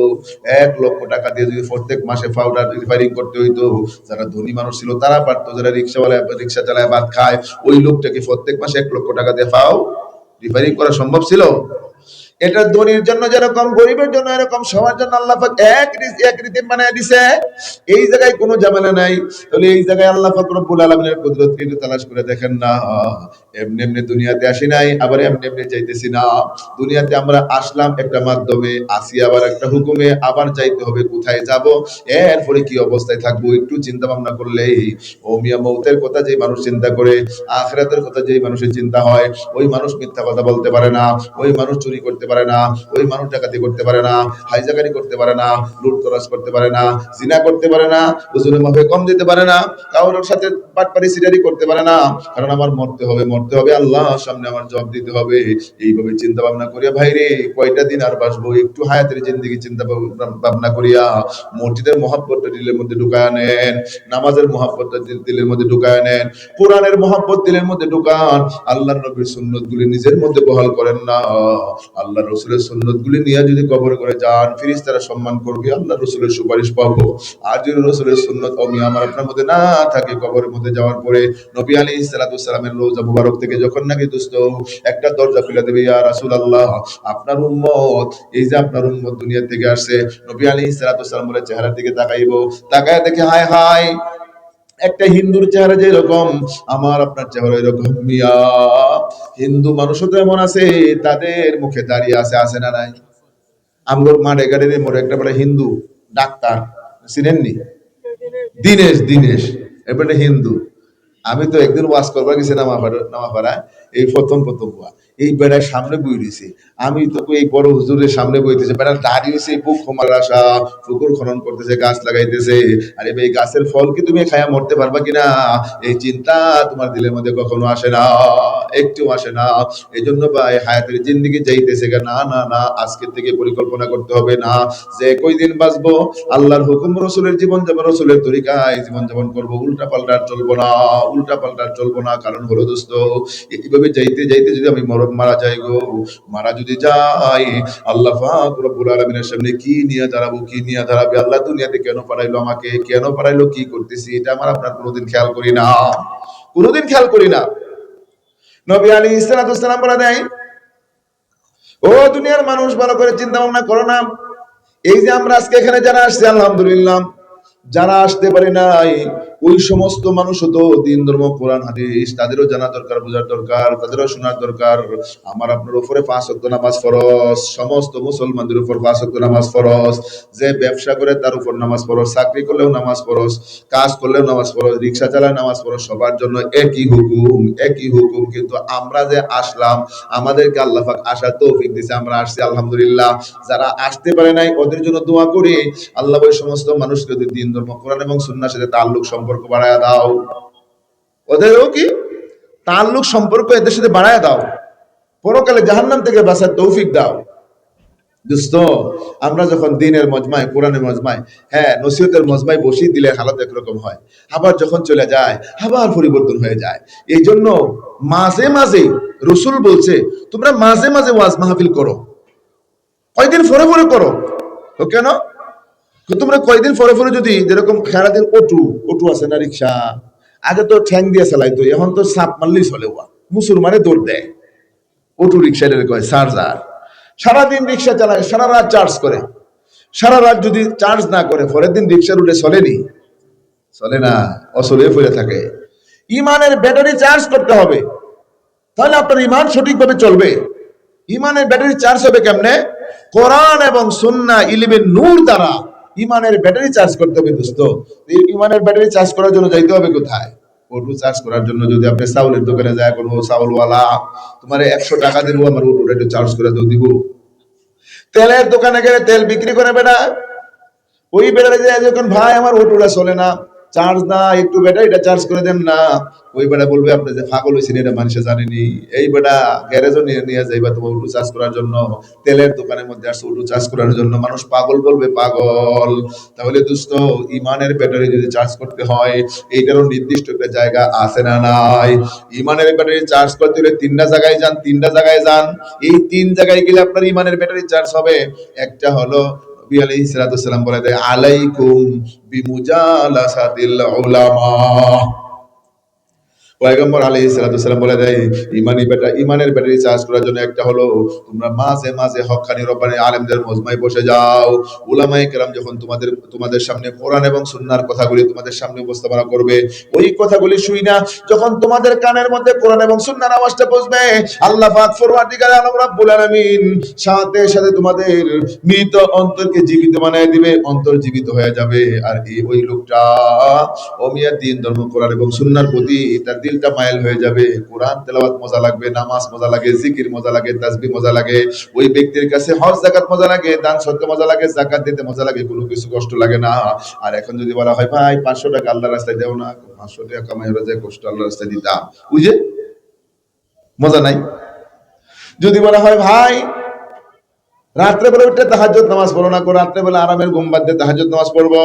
1 লক্ষ টাকা দিয়ে যদি প্রত্যেক মাসে ফাওটা রিপেয়ারিং করতে হইতো, যারা ধনী মানুষ ছিল তারা পারতো, যারা রিক্সা চালায় ভাত খায় ওই লোকটাকে প্রত্যেক মাসে 1 লক্ষ টাকা দিয়ে ফাও রিপেয়ারিং করা সম্ভব ছিল? এটা ধনীর জন্য যেরকম গরিবের জন্য এরকম, সবার জন্য আল্লাহ পাক এক রীতি বানায় দিছে। এই জায়গায় কোনো ঝামেলা নাই। তাহলে এই জায়গায় আল্লাহ পাক রব্বুল আলামিনের কুদরত একটু তালাশ করে দেখেন না। এমনি এমনি দুনিয়াতে আসি নাই, আবার এমনি এমনি যাইতেছি না। দুনিয়াতে আমরা আসলাম একটা মাধ্যমে, আসি আবার একটা হুকুমে, আবার যাইতে হবে কোথায় যাব, এরপরে কি অবস্থায় থাকবো একটু চিন্তা ভাবনা করলেই ও মিয়া, মৌতের কথা যে মানুষ চিন্তা করে, আখিরাতের কথা যে মানুষের চিন্তা হয়, ওই মানুষ মিথ্যা কথা বলতে পারে না, ওই মানুষ চুরি করতে পারে না, ওই মানুষ ডাকাতি করতে পারে না, হাইজাকারি করতে পারে না, লুটতরাজ করতে পারে না, জিনা করতে পারে না, ওজনের মাপে কম দিতে পারে না, কারোর সাথে বাটপারি সিটারি করতে পারে না। কারণ আমার মরতে হবে, মরতে হবে, আল্লাহর সামনে আমার জবাব দিতে হবে। এইভাবে চিন্তা ভাবনা করিয়া ভাইরে কয়টা দিন আর বাঁচবো, একটু হায়াতের জিন্দেগি চিন্তা ভাবনা করিয়া মসজিদের মহাব্বতটা দিলের মধ্যে ঢুকায় নেন, নামাজের মহাব্বতটা দিলের মধ্যে ঢুকায় নেন, কোরআনের মহাব্বত দিলের মধ্যে ঢুকান। আল্লাহর নবীর সুন্নতগুলি নিজের মধ্যে বহাল করেন না। আল্লাহ রসুলের সুন্নতগুলি নিয়ে যদি কবর করে যান, ফেরেশতারা সম্মান করবে, আল্লাহ রসুলের সুপারিশ পাবো। আর যদি রসুলের সুন্নত অমি আমার আপনার মধ্যে না থাকে, কবরের মধ্যে যাওয়ার পরে নবী আলাইহিস সালাতু ওয়াস সালামের রওজা মুবারক থেকে যখন নাকি দোস্ত একটা দরজা খুলে দেবে, ইয়া রাসূলুল্লাহ আপনার উম্মত, এই যে আপনার উম্মত দুনিয়া থেকে আসছে, নবী আলাইহিস সালাতু ওয়াস সালাম বলে চেহারার দিকে তাকাইবো, তাকায় দেখে হায় হায় একটা হিন্দুর চেহারা যেরকম আমার আপনার চেহারা এরকম। মিয়া, হিন্দু মানুষও তো এমন আছে, তাদের মুখে দাঁড়িয়ে আছে না নাই? আমগর মাঠে গাড়ি মোড়ে একটা বলে হিন্দু ডাক্তার, চিনেননি? দিনেশ এবারে হিন্দু। আমি তো একদিন ওয়াজ করবার গেছি নামাপাড়ায়, এই প্রথম হওয়া এই বেড়ার সামনে বই রয়েছে। আমি তো এই বড় হুজুরের সামনে বইতেছে, বেড়া দাঁড়িয়ে হয়েছে, বুক খোমার আশা, পুকুর খনন করতেছে, গাছ লাগাইতেছে। আরে এই গাছের ফল কি তুমি খায়া মরতে পারবা কিনা, এই চিন্তা তোমার দিলের মধ্যে কখনো আসে না, একটু আসে না। এই জন্য ভাই হায়াতের জিন্দিগি যাইতেছে, না না না, আজকে থেকে পরিকল্পনা করতে হবে না যে কয়দিন বাঁচবো, আল্লাহর হুকুম, রসুলের জীবন যাপন, রসুলের তরিকায় জীবন যাপন করবো, উল্টা পাল্টা চলবো না। কারণ হলো দোস্ত, এইভাবে যাইতে যাইতে যদি আমি মারা যাই গো, মারা যদি যাই, আল্লাহ পাক রব্বুল আলামিনের সামনে কি নিয়ে দাঁড়াবে, আল্লাহ দুনিয়াতে কেন পাঠাইলো আমাকে, কেন পাঠাইলো, কি করতেছি, এটা আমার আপনার কোনোদিন খেয়াল করি না। নবী আলাইহিস সালাতু ওয়াস সালাম বলে দেয়, ও দুনিয়ার মানুষ, ভালো করে চিন্তা ভাবনা করো না। এই যে আমরা আজকে এখানে যারা আসছি আলহামদুলিল্লাহ, যারা আসতে পারে নাই ওই সমস্ত মানুষও তো দিন ধর্ম কোরআন হাদিস তাদেরও জানা দরকার, বোঝার দরকার, তাদেরও শোনার দরকার। আমার আপনার উপরে 5 ওয়াক্ত নামাজ ফরজ, সমস্ত মুসলমানদের উপর 5 ওয়াক্ত নামাজ ফরজ। যে ব্যবসা করে তার উপর নামাজ ফরজ, চাকরি করলেও নামাজ ফরজ, কাজ করলেও নামাজ ফরজ, রিক্সা চালায় নামাজ ফরজ, সবার জন্য একই হুকুম। কিন্তু আমরা যে আসলাম, আমাদেরকে আল্লাহ পাক আসার তৌফিক দিয়েছে, আমরা আসছি আলহামদুলিল্লাহ। যারা আসতে পারে নাই ওদের জন্য দোয়া করি, আল্লাহ ওই সমস্ত মানুষকে দিন ধর্ম কোরআন এবং সুন্নাহর সাথে তাল্লুক সম্পর্ক বাড়ায়া দাও, ওদেরও কি তাল্লুক সম্পর্ক এদের সাথে বাড়ায়া দাও, পরকালে জাহান্নাম থেকে বাঁচার তৌফিক দাও। দোস্ত, আমরা যখন দিনের মজমায়, কোরআনের মজমায়, নসিহতের মজমায় বসি, দিলের হালত একরকম হয়, আবার যখন চলে যায় আবার পরিবর্তন হয়ে যায়। এই জন্য মাঝে মাঝে রসুল বলছে তোমরা মাঝে মাঝে ওয়াজ মাহফিল করো, কয়দিন পরে করো। তো কেন? তোমরা কয়দিন পরে যদি, যেরকম সারাদিন অটু আছে না, রিক্সা আগে তো ঠ্যাং দিয়ে চালাইতো, এখন তো চাপ মারলেই চলে, মুসলমানে দৌড় দেয়, অটু রিক্সা কয় চার্জার, সারাদিন রিক্সা চালায়, সারা রাত চার্জ করে, সারা রাত যদি চার্জ না করে পরের দিন রিক্সার উঠে চলে না, অচলে ফিরে থাকে। ইমানের ব্যাটারি চার্জ করতে হবে, তাহলে আপনার ইমান সঠিকভাবে চলবে। ইমানের ব্যাটারি চার্জ হবে কেমনে? কোরআন এবং সুন্নাহ ইলমের নূর দ্বারা ইমানের ব্যাটারি চার্জ করতে হবে দোস্ত। ইমানের ব্যাটারি চার্জ করার জন্য যাইতে হবে কোথায়? অটো চার্জ করার জন্য যদি আপনি চাউলের দোকানে যায় কোনো চাউলওয়ালা তোমার 100 টাকা দিব, আমার অটোটা একটু চার্জ করে দিব। তেলের দোকানে গেলে তেল বিক্রি করে বেটা, ওই বেটারে যায় যখন ভাই আমার অটোটা চলে না, চার্জ না, একটু ব্যাটারিটা চার্জ করে দেন না। ওই বেটা বলবে আপনি যে পাগল হয়েছেন এটা মানুষে জানেনি। এই বেটা গ্যারেজও নিয়ে নিয়ে যাইবা তোমার অটো চার্জ করার জন্য, তেলের দোকানের মধ্যে আসছে অটো চার্জ করার জন্য, মানুষ পাগল বলবে পাগল। তাহলে দোস্ত, ইমানের ব্যাটারি যদি চার্জ করতে হয় এইটারও নির্দিষ্ট একটা জায়গা আছে না নাই? ইমানের ব্যাটারি চার্জ করতে হলে তিনটা জায়গায় যান, তিনটা জায়গায় যান। এই তিন জায়গায় গেলে আপনার ইমানের ব্যাটারি চার্জ হবে। একটা হলো নবী আলাইহিস সালাতু ওয়াস সালাম বলে দেয়, আলাইকুম বিমুজালাসাতিল উলামা। পয়গম্বর আলাইহিস সালাতু ওয়াস সালাম বলে দেয়, ইমানের ব্যাটারি চার্জ করার জন্য একটা হলো তোমরা মাঝে মাঝে হক্কানি রব্বানি আলেমদের মজমায় বসে যাও। উলামায়ে কেরাম যখন তোমাদের সামনে কোরআন এবং সুন্নাহর কথাগুলি তোমাদের সামনে উপস্থাপনা করবে, ওই কথাগুলি শুই না যখন তোমাদের কানের মধ্যে কোরআন এবং সুন্নাহর আওয়াজটা পৌঁছবে, আল্লাহ পাক পরওয়ারদিগার আলম রাব্বুল আলামিন সাথে সাথে তোমাদের মৃত অন্তরকে জীবিত বানায় দিবে, অন্তর জীবিত হয়ে যাবে। আর ওই লোকটা ওমিয়া দিন ধর্ম কোরআন এবং সুন্নাহর প্রতি তার দিলটা মাইল হয়ে যাবে। কোরআন তেলাওয়াত মজা লাগবে, নামাজ মজা লাগে, জিকির মজা লাগে, তাসবিহ মজা লাগে। ওই ব্যক্তির কাছে হজ যাকাত মজা লাগে, দান সদকা মজা লাগে, যাকাত দিতে মজা লাগে, কোনো কিছু কষ্ট লাগে না। আর এখন যদি বলা হয় ভাই 500 টাকা আল্লাহর রাস্তায় দেও না, 500 টাকা কামাই হয়ে যায়, কষ্ট আল্লাহর রাস্তায় দিতাম, ওই যে মজা নাই। যদি বলা হয় ভাই রাত্রে বেলা উঠে তাহাজ্জুদ নামাজ পড়ো না, রাত্রে বেলা আরামের ঘুম বাদ দিয়ে তাহাজ্জুদ নামাজ পড়বো,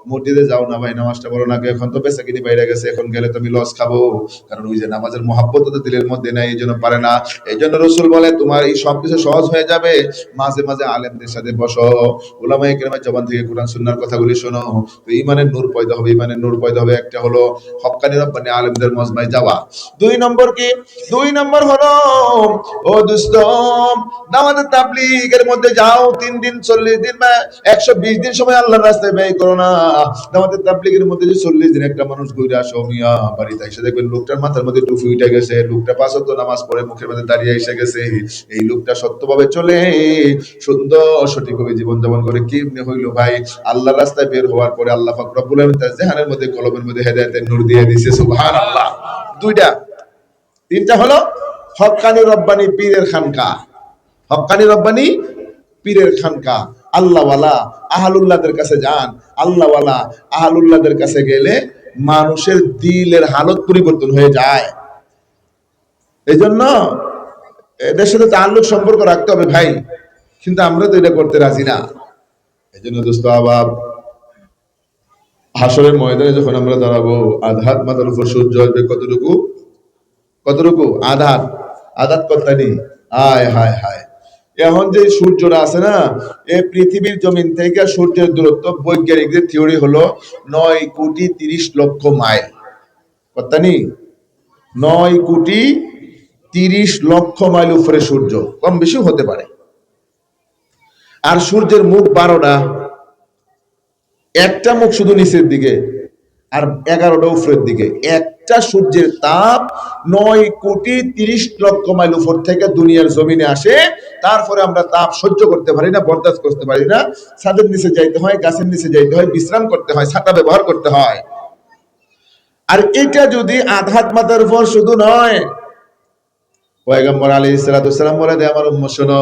মসজিদে যাও না ভাই, নামাজটা পড়ো না, এখন তো বেচাকিনি বাইরে গেছে, এখন গেলে তুমি লস খাবো। কারণ ওই যে নামাজের মহাব্বত তো দিলের মধ্যে নাই, এই জন্য পারে না। এই জন্য রাসূল বলে তোমার এই সব কিছু সহজ হয়ে যাবে, মাঝে মাঝে আলেমদের সাথে বসো, উলামায়ে কেরামের জবান থেকে কোরআন সুন্নাহর কথাগুলি শোনো, তো ঈমানের নূর পয়দা হবে। ঈমানের নূর পয়দা হবে, একটা হলো হক্কানি রব্বানি আলেমদের মজমায় যাওয়া। দুই নম্বর কি? দুই নম্বর হলো ও দোস্ত, দাওয়াত তাবলীগের মধ্যে যাও, 3 দিন 40 দিন বা 120 দিন সময় আল্লাহর রাস্তায় ব্যয় করো না। দাওয়াত তাবলীগের মধ্যে যে 40 দিন একটা মানুষ ঘুরে আসো মিয়া, বাড়িতে এসে দেখবেন লোকটার মাথার মধ্যে টুপি উঠে গেছে, লোকটা 5 ওয়াক্ত নামাজ পড়ে মুখের মধ্যে দাঁড়িয়ে এসে গেছে। এই লোকটা সত্যভাবে চলে, সুন্দর সঠিকভাবে জীবন যাপন করে। কেমনে হইলো ভাই? আল্লাহর রাস্তায় বের হওয়ার পরে আল্লাহ পাক রব্বুল আলামিন তার জেহানের মধ্যে, কলবের মধ্যে হেদায়েতের নূর দিয়ে দিয়েছে। সুবহানাল্লাহ। দুইটা। তিনটা হলো হক্কানি রব্বানি পীরের খানকা, হক্কানি রব্বানি পীরের খানকা। আল্লাহওয়ালা আহলুল্লাহদের কাছে যান। আল্লাহওয়ালা আহলুল্লাহদের কাছে গেলে মানুষের দিলের হালত পরিবর্তন হয়ে যায়। এই জন্য এদের সাথে তাল্লুক সম্পর্ক রাখতে হবে ভাই, কিন্তু আমরা তো এটা করতে রাজি না। এই জন্য দোস্ত আবাব, হাসরের ময়দানে যখন আমরা দাঁড়াবো, আধাত মাথার উপর সূর্য আসবে কতটুকু? কতটুকু? আধাত। আধাত কতখানি? হায় হায় হায়। এখন যে সূর্যটা আছে না, এই পৃথিবীর জমিন থেকে সূর্যের দূরত্ব বৈজ্ঞানিকদের থিওরি হলো 9,30,00,000 মাইল। কতখানি? 9,30,00,000 মাইল উপরে সূর্য, কম বেশি হতে পারে। আর সূর্যের মুখ 12টা, একটা মুখ শুধু নিচের দিকে আর 11টা উপরের দিকে। একটা সূর্যের তাপ 9,30,00,000 মাইল উপর থেকে দুনিয়ার জমিনে আসে। তারপরে আমরা তাপ সহ্য করতে পারি না, বরদাস্ত করতে পারি না, ছাদের নিচে যাইতে হয়, গাছের নিচে যাইতে হয়, বিশ্রাম করতে হয়, ছাতা ব্যবহার করতে হয়। আর এটা যদি আধাত মাথার উপর শুধু নয়, পয়গম্বর আলাইহিস সালাতু ওয়াস সালাম বলে দেয়, আমার উম্মত শোনো,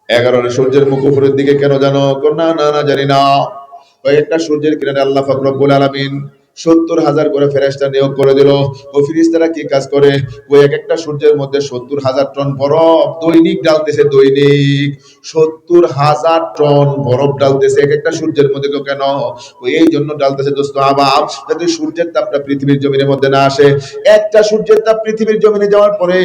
11টা সূর্যের মুখ উপরের দিকে কেন জানো? না না না, জানি না। একটা সূর্যের কিনারে আল্লাহ পাক রব্বুল আলামিন 70,000 করে ফেরেশতা নিয়োগ করে দিল। ও ফেরেশতারা কি কাজ করে? ওই এক একটা সূর্যের মধ্যে 70,000 টন বরফ দৈনিক ডালতেছে। দৈনিক 70,000 টন বরফ ডালতেছে এক একটা সূর্যের মধ্যে। কেন? ওই এই জন্য ডালতেছে দোস্ত আবাব, যাতে সূর্যের তাপটা পৃথিবীর জমিনের মধ্যে না আসে। একটা সূর্যের তাপ পৃথিবীর জমিনে যাওয়ার পরে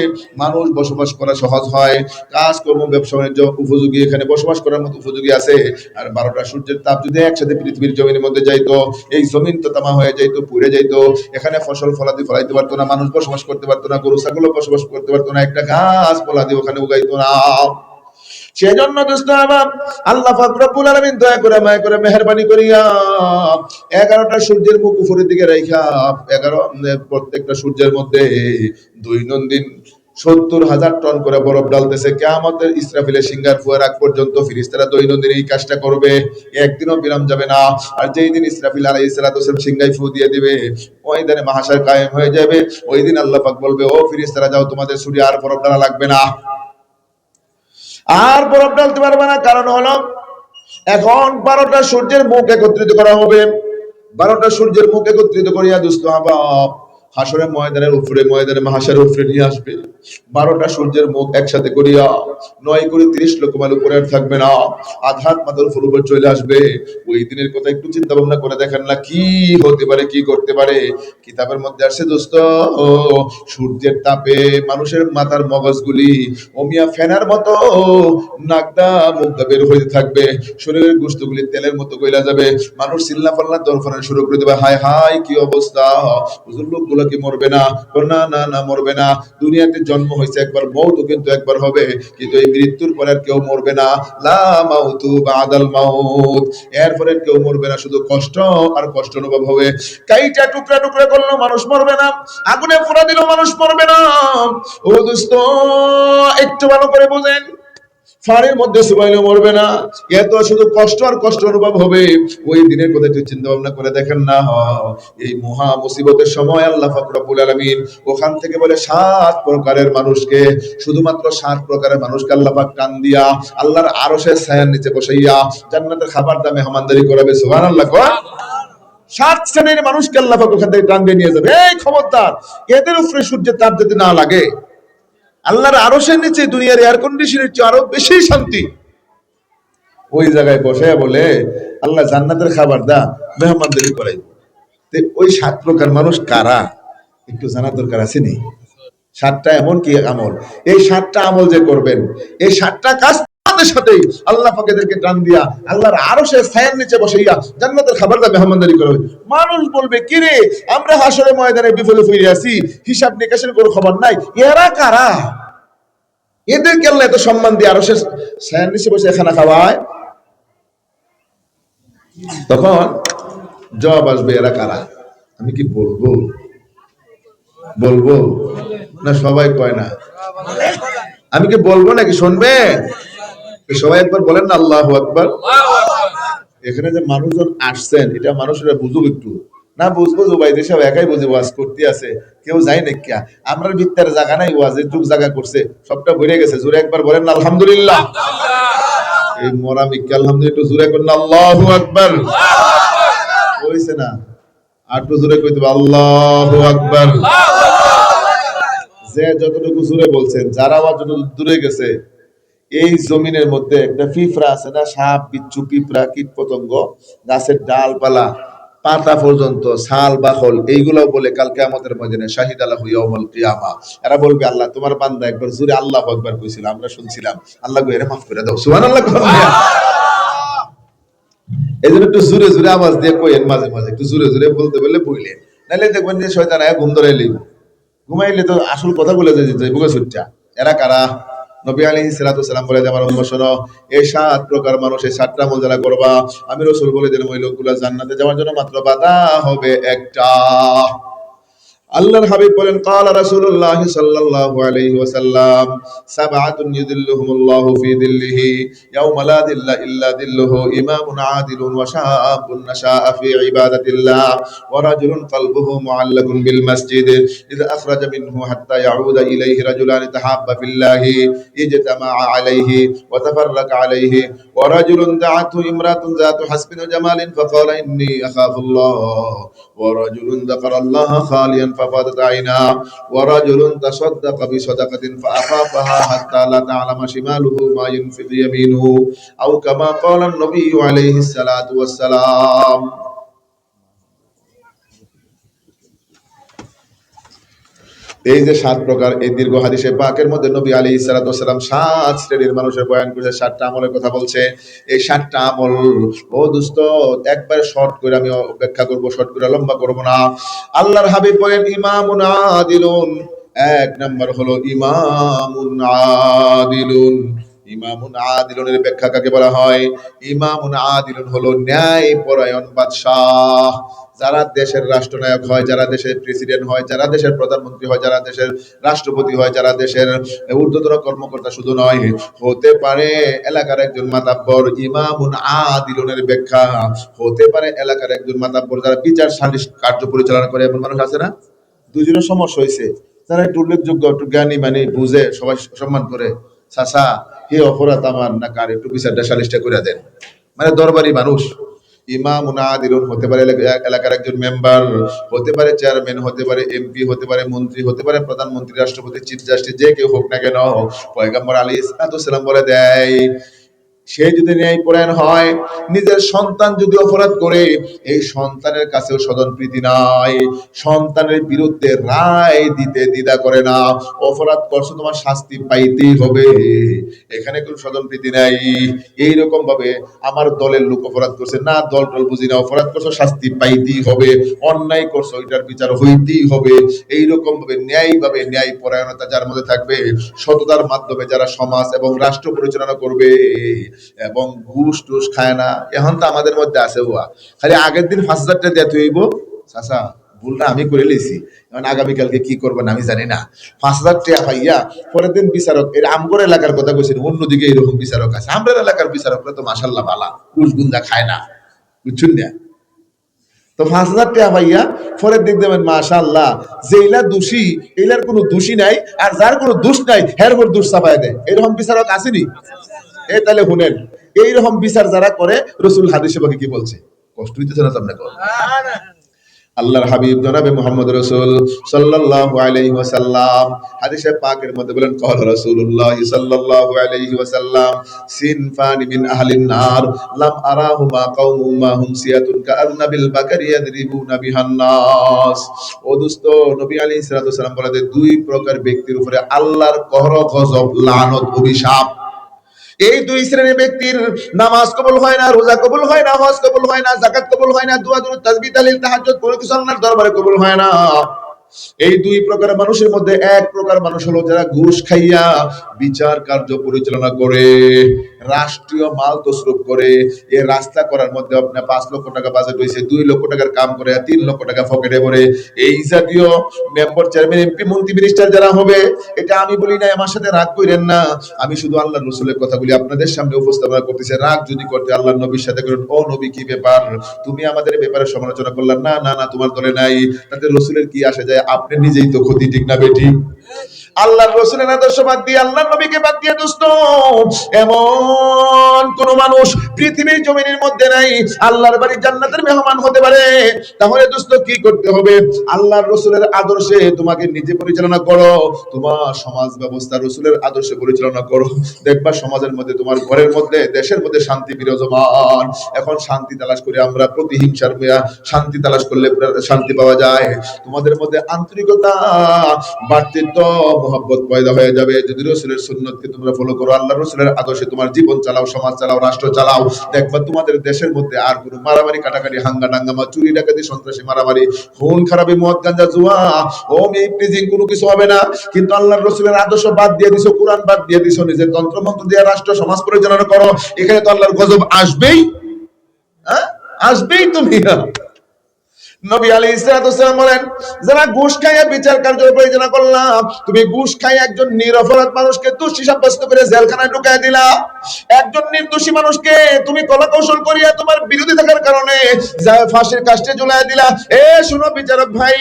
মানুষ বসবাস করা সহজ হয়, কাজকর্ম ব্যবসা বাণিজ্য উপযোগী, এখানে বসবাস করার মতো উপযোগী আছে। আর 12টা সূর্যের তাপ যদি একসাথে পৃথিবীর জমিনের মধ্যে যাইতো, এই জমিন তো তামা হয়ে যাইতো, পুড়ে যাইতো। এখানে ফসল ফলাদি ফলাইতে পারতো না, মানুষ বসবাস করতে পারতো না, গরু ছাগল বসবাস করতে পারতো না, একটা গাছ ফলাদি ওখানে উগাইতো না। সেজন্য দোস্ত আমার, আল্লাহ পাক রব্বুল আলামিন দয়া করে মায়া করে মেহেরবানি করিয়া 11টা সূর্যের মুখ উপরের দিকে রাইখা, প্রত্যেকটা সূর্যের মধ্যে দৈনন্দিন 70,000 টন করে বরফ ডালতেছে। কিয়ামতের ইসরাফিলের সিঙ্গার ফুয়ার আগ পর্যন্ত ফেরেশতারা দৈনন্দিন এই কাজটা করবে, একদিনও বিরাম যাবে না। আর যেই দিন ইসরাফিল আলাইহিস সালাতু ওয়াস সালাম সিঙ্গাই ফু দিয়ে দিবে, ওই দিনে মাহশার কায়েম হয়ে যাবে। ওই দিন আল্লাহ পাক বলবে, ও ফেরেশতারা যাও, তোমাদের সূর্য আর বরফ ডালা লাগবে না, আর বরফ ডালতে পারবে না। কারণ হলো এখন 12টা সূর্যের মুখ একত্রিত করা হবে। 12টা সূর্যের মুখ একত্রিত করিয়া দুস্থ আহবাব হাসরের ময়দানের উপরে, ময়দানে মাহাশারের উপরে নিয়ে আসবে। 12টা সূর্যের মুখ একসাথে করিয়া 9 করে 30 লক্ষ মাইল উপরে আর থাকবে না, আধাত মাথার উপর চলে আসবে। ওই দিনের কথা একটু চিন্তা ভাবনা করে দেখেন না, কি হতে পারে, কি করতে পারে। কিতাবের মধ্যে আসছে দোস্ত, সূর্যের তাপে মানুষের মাথার মগজগুলি অমিয়া ফেনার মতো নাকদা মুখদা বের হইতে থাকবে, শরীরের গোশতগুলি তেলের মতো গইলা যাবে। মানুষ চিল্লা পাল্লা দরফানা শুরু করে দেবে, হায় হায় কি অবস্থা, হুজুর লোকগুলো কি মরবে না? না না না, মরবে না। দুনিয়াতে জন্ম হয়েছে একবার, মওতও কিন্তু একবার হবে, কিন্তু এই মৃত্যুর পরে আর কেউ মরবে না। লা মাউতু বাদাল মাউত, এরপরে কেউ মরবে না, শুধু কষ্ট আর কষ্ট অনুভব হবে। কাইটা টুকরা টুকরা করলেও মানুষ মরবে না, আগুনে পোড়া দিলেও মানুষ মরবে না। ও দোস্ত, একটু ভালো করে বোঝেন, ফাড়ের মধ্যে সুবাইলেও মরবে না, এত শুধু কষ্ট আর কষ্ট অনুভব হবে। ওই দিনের কথা একটু চিন্তা ভাবনা করে দেখেন না। এই মহা মুসিবতের সময় আল্লাহ পাক রব্বুল আলামিন ওখান থেকে বলে 7 প্রকারের মানুষকে, শুধুমাত্র 7 প্রকারের মানুষকে আল্লাহ পাক টান দিয়া আল্লাহর আরশের ছায়ার নিচে বসাইয়া জান্নাতের খাবার দামে মেহমানদারি করাবে। সুবহানাল্লাহ। 7 শ্রেণীর মানুষকে আল্লাহ পাক ওখান থেকে টান দিয়ে নিয়ে যাবে। এই খবরদার, এদের উপরে সূর্যের তাপ যদি না লাগে, আল্লাহর আরশের নিচে দুনিয়ার এয়ার কন্ডিশনের চেয়ে আরো বেশি শান্তি। ওই জায়গায় বসে বলে আল্লাহ জান্নাতের খাবার দা, মেহমানদারি করাই। ওই 7 প্রকার মানুষ কারা একটু জানা দরকার আছে নি? 7টা এমন কি আমল, এই 7টা আমল যে করবেন, এই 7টা কাজ সাথেই আল্লাহ পাক এদেরকে টান দিয়া আল্লাহর আরশের ছায়ার নিচে বসাইয়া জান্নাতের খাবার দা মেহমানদারি করবে। মানুষ বলবে, কি রে, আমরা হাসরের ময়দানে বিফলে ফিরে আসি, হিসাব নিকাশের কোনো খবর নাই, এরা কারা? এদেরকে আল্লাহ এত সম্মান দিয়ে আরশের ছায়ার নিচে বসে খানা খাওয়ায়। তখন জবাব আসবে, এরা কারা? আমি কি বলবো? বলবো না? সবাই কয় না। আমি কি বলবো নাকি শুনবেন? সবাই একবার বলেন না আল্লাহু আকবার। এখানে যে মানুষজন আসছেন, এটা মানুষরা বুঝুক একটু। না বুঝবো জুবাই দেশে একাই বুঝে ওয়াজ করতে আছে, কেউ যায় না কিয়া? আমরা ভিতর জায়গা নাই, ওয়াজের যুগ জায়গা করছে, সবটা ভরে গেছে। জোরে একবার বলেন না আলহামদুলিল্লাহ। এই মরা মিক্কা আলহামদুলিল্লাহ একটু জোরে করেন না আল্লাহু আকবার। হইছে না? আর একটু জোরে কইতে হবে আল্লাহু আকবার। যে যতটুকু জোরে বলছেন, যারা আবার যতটুকু দূরে গেছে, এই জমিনের মধ্যে একটা পিঁপড়া আছে না, সাপ বিচ্ছু পিঁপড়া কীট পতঙ্গ, গাছের ডালপালা পাতা পর্যন্ত ছাল বাখল, এইগুলো বলে কালকে আমাদের ময়দানে শাহিদ আল্লাহু ইয়াউমুল কিয়ামা। এরা বলবে, আল্লাহ তোমার বান্দা একবার জোরে আল্লাহু আকবার কইছিল, আমরা শুনছিলাম, আল্লাহ গো এরে মাফ করে দাও। সুবহানাল্লাহ। এই জন্য একটু জোরে জোরে আওয়াজ দিয়ে কইেন, মাঝে মাঝে একটু জোরে জোরে বলতে বললে বইলেন, নাহলে দেখবেন যে শয়তান ঘুম ধরে লইব। ঘুমাইলে তো আসল কথা বলে যেতে বুকে ছুটটা। এরা কারা? নবী আলাইহিস সালাতু ওয়াসালাম বলে, আমার উম্মত শোনো, এই 7 প্রকার মানুষ, এই 7টা আমল যারা করবা, আমি রাসূল বলে দিলাম ওই লোকগুলো জান্নাতে যাওয়ার জন্য মাত্র বাধা হবে একটা। আল্লাহর হাবিব বলেন, ক্বালা রাসূলুল্লাহ সাল্লাল্লাহু আলাইহি ওয়াসাল্লাম, সাবআতুন ইউযিল্লুহুমুল্লাহু ফি যিল্লিহি ইয়াওমা লা যিল্লা ইল্লা যিল্লুহু, ইমামুন আদিলুন ওয়া শাআবুন নাশাআ ফি ইবাদাতিল্লাহ ওয়া রাজুলুন কলবুহু মুআল্লাকুন বিল মাসজিদ ইযা আখরাজা মিনহু হাত্তা ইয়াউদা ইলাইহি রাজুলান তাহাব্বা ফিল্লাহি ইজতামাআ আলাইহি ওয়া তাফাররাকা আলাইহি ওয়া রাজুলুন দাআতহু ইমরাতুন যাতু হাসবিন ওয়া জামালিন ফাকালা ইন্নী আখাফুল্লাহ ওয়া রাজুলুন যাকারাল্লাহ খালিয়ান ففاضت عينا ورجل تصدق بصدقة فأخافها حتى لا تعلم شماله ما ينفق يمينه أو كما قال النبي عليه الصلاة والسلام। এই যে 7 প্রকার, এই দীর্ঘ হাদিসে পাকের মধ্যে নবী আলাইহিস সালাতু ওয়াসালাম 7 শ্রেণীর মানুষের বয়ান করেছে, 7টা আমলের কথা বলছে। এই 7টা আমল, ও দোস্ত, একবার শর্ট করে আমি ব্যাখ্যা করব, শর্ট করে লম্বা করব না। আল্লাহর হাবিব বলেন, ইমামুন আদিলুন, 1 নাম্বার হলো ইমামুন আদিলুন। ইমামুন আদিলুনের ব্যাখ্যা কাকে বলা হয়? ইমামুন আদিলুন হলো ন্যায় পরায়ণ বাদশাহ। যারা দেশের রাষ্ট্রনায়ক হয়, যারা দেশের প্রেসিডেন্ট হয়, যারা দেশের প্রধানমন্ত্রী হয়, যারা দেশের রাষ্ট্রপতি হয়, যারা দেশের ঊর্ধ্বতন কর্মকর্তা শুধু নয়, হতে পারে এলাকার একজন মাতাব্বর। ইমামুন আদিলুনের ব্যাখ্যা, হতে পারে এলাকার একজন মাতাব্বর, যারা বিচার সালিশ কার্য পরিচালনা করে। এমন মানুষ আছে না? দুজনের সমস্যা হয়েছে, যারা একটু উল্লেখযোগ্য, একটু জ্ঞানী, মানে বুঝে, সবাই সম্মান করে, চাচা হে অপরাধ আমার না কার, একটু বিচারটা সালিশটা করে দেন, মানে দরবারি মানুষ। ইমামুন আদিলুন হতে পারে এলাকার একজন মেম্বার, হতে পারে চেয়ারম্যান, হতে পারে এমপি, হতে পারে মন্ত্রী, হতে পারে প্রধানমন্ত্রী, রাষ্ট্রপতি, চিফ জাস্টিস, যে কেউ হোক না কেন, পয়গম্বর আলাইহিস সালাম বলে দেয় সে যদি ন্যায়পরায়ণ হয়, নিজের সন্তান যদি অপরাধ করে, এই সন্তানের কাছেও স্বজন প্রীতি নাই, সন্তানের বিরুদ্ধে রায় দিতে দ্বিধা করে না। অপরাধ করছো, তোমার শাস্তি পাইতেই হবে, এখানে কোনো স্বজন প্রীতি নাই। এইরকম ভাবে আমার দলের লোক অপরাধ করছে, না দল টল বুঝি না, অপরাধ করছো শাস্তি পাইতেই হবে, অন্যায় করছো এটার বিচার হইতেই হবে। এইরকম ভাবে ন্যায় পরায়ণতা যার মধ্যে থাকবে, সততার মাধ্যমে যারা সমাজ এবং রাষ্ট্র পরিচালনা করবে এবং ঘুষ টুস খায় না। এখন তো আমাদের মধ্যে আছে হুয়া, খালি আগের দিন 5,000 টাকা দিতে হইব, চাচা ভুলটা আমি করে লিছি, এখন আগামীকালকে কি করবেন আমি জানি না, 5,000 টাকা পাইয়া পরের দিন বিচারক, এর আমগর এলাকার কথা কইছেন, অন্যদিকে এরকম বিচারক আছে, আমাদের এলাকার বিচারকরা তো মাশাল্লাহ বালা, ঘুষ গুন্দা খায় না, বুঝছেন না? তো 5,000 টাকা পাইয়া পরের দিক দেবেন মাশাআল্লাহ, যেইলা দোষী এইলার কোনো দোষী নাই, আর যার কোনো দোষ নাই হের উপর দোষ চাপায় দেয়, এরকম বিচারক আসেনি? এই তাহলে শুনেন, এইরকম বিচার যারা করে, রসুল হাদিসে বাকি কি বলছে, কষ্ট হইতেছে না আপনাকে? আল্লাহর হাবিব জনাবে মুহাম্মদ রাসূল সাল্লাল্লাহু আলাইহি ওয়াসাল্লাম হাদিসে পাকের মধ্যে বলেন, ক্বালা রাসূলুল্লাহ সাল্লাল্লাহু আলাইহি ওয়াসাল্লাম, সিনফানি মিন আহলিন নার লাম আরাহুমা কওমুম মা হুম সিয়াতুন কাআন্নাবিল বাকারি ইয়াদরিবুনা বিহান নাস। ও দোস্ত, নবী আলাইহিস সালাতু ওয়াসাল্লাম বলে যে দুই প্রকার ব্যক্তির উপরে আল্লাহর কহর গজব, লানত, অভিশাপ। এই দুই শ্রেণীর ব্যক্তির নামাজ কবুল হয় না, রোজা কবুল হয় না, হজ কবুল হয় না, যাকাত কবুল হয় না, দুআ দুরূদ তাসবিহ তাহলিল তাহাজ্জুদ কোনো কিছু আল্লাহর দরবারে কবুল হয় না। এই দুই প্রকার মানুষের মধ্যে এক প্রকার মানুষ হলো যারা ঘুষ খাইয়া বিচার কার্য পরিচালনা করে, রাষ্ট্রীয় মাল তসরুপ করে। এই রাস্তা করার মধ্যে আপনার 5 লক্ষ টাকা বাজেট হয়েছে, 2 লক্ষ টাকার কাম করে 3 লক্ষ টাকা পকেটে ভরে। এই জাতীয় মেম্বার, চেয়ারম্যান, এমপি, মন্ত্রী, মিনিস্টার যারা হবে, এটা আমি বলি না, আমার সাথে রাগ করেন না, আমি শুধু আল্লাহর রাসূলের কথাগুলি আপনাদের সামনে উপস্থাপনা করতেছি। রাগ যদি করতে আল্লাহর নবীর সাথে করেন, ও নবী কি ব্যাপার, তুমি আমাদের ব্যাপারে সমালোচনা করলা, না না না তোমার দলে নাই, তাতে রাসূলের কি আসে যায়, আপনি নিজেই তো ক্ষতি, ঠিক না বেটি? আল্লাহর রাসূলের আদর্শ বাদ দিয়ে, আল্লাহর নবীকে বাদ দিয়ে দোস্ত, এমন কোন মানুষ পৃথিবীর জমিনের মধ্যে নাই আল্লাহর বাড়ি জান্নাতের মেহমান হতে পারে। তাহলে দোস্ত কি করতে হবে, আল্লাহর রাসূলের আদর্শে তোমাকে নিজে পরিচালনা করো, তোমার সমাজ ব্যবস্থা রাসূলের আদর্শে পরিচালনা করো, দেখবা সমাজের মধ্যে, তোমার ঘরের মধ্যে, দেশের মধ্যে শান্তি বিরাজমান। এখন শান্তি তালাশ করে আমরা প্রতিহিংসার শান্তি তালাশ করলে শান্তি পাওয়া যায়। তোমাদের মধ্যে আন্তরিকতা, ভ্রাতৃত্ব, মহব্বত পয়দা হয়ে যাবে যদি রাসূলের সুন্নতকে তোমরা ফলো করো, আল্লাহর রাসূলের আদর্শে তোমার জীবন চালাও, সমাজ চালাও, রাষ্ট্র চালাও। দেখবা তোমাদের দেশের মধ্যে আর কোনো মারামারি, কাটাকাটি, হাঙ্গামা, চুরি, ডাকাতি, সন্ত্রাসী, মারামারি, খুন খারাপি, মদ, গাঁজা, জুয়া, প্রিজিং কোনো কিছু হবে না। কিন্তু আল্লাহর রাসূলের আদর্শ বাদ দিয়ে দিছো, কোরআন বাদ দিয়ে দিছো, নিজের তন্ত্রমন্ত্র দিয়ে রাষ্ট্র সমাজ পরিচালনা করো, এখানে তো আল্লাহর গজব আসবেই, আসবেই। তুমি নবী আলাইহিস সালাম বলেন, যারা ঘুষ খাইয়া বিচার কার্য পরিচালনা করলাম, তুমি ঘুষ খাইয়া একজন নিরপরাধ মানুষকে দোষী সাব্যস্ত করে জেলখানায় ঢুকায় দিলা, একজন নির্দোষী মানুষকে তুমি কলা কৌশল করিয়া তোমার বিরোধী থাকার কারণে ফাঁসির কাস্টে ঝুলাইয়া দিলা। এ শোনো বিচারক ভাই,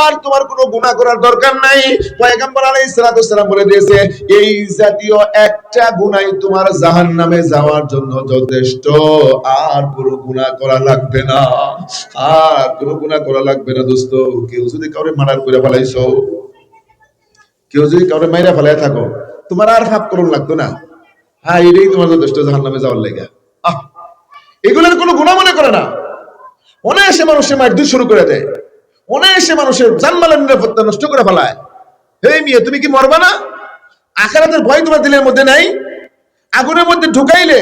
আর তোমার কোনো গুনাহ করার দরকার নাই। পয়গম্বর আলাইহিস সালাম বলে দিয়েছে, এই জাতীয় একটা গুনাহই তোমার জাহান্নামে যাওয়ার জন্য যথেষ্ট, আর কোনো গুনাহ করা লাগবে না, আর কোনো গুনাহ করা লাগবে না। দোস্ত, কেউ যদি কাউরে মার্ডার করে ফেলাইছো, কেউ যদি কাউরে মাইরা ফেলায় থাকো, তোমার আর পাপ করুন লাগতো না, হ্যাঁ এটাই তোমার যথেষ্ট জাহান্নামে যাওয়ার লাগা। এগুলোর কোনো গুনাহ মনে করে না, অনায়াসে মানুষের মারধর শুরু করে দেয়, অনায়াসে মানুষের জানমালের নিরাপত্তা নষ্ট করে ফেলায়। এই মেয়ে, তুমি কি মরবা না? আখিরাতের ভয় তোমার দিলের মধ্যে নাই? আগুনের মধ্যে ঢুকাইলে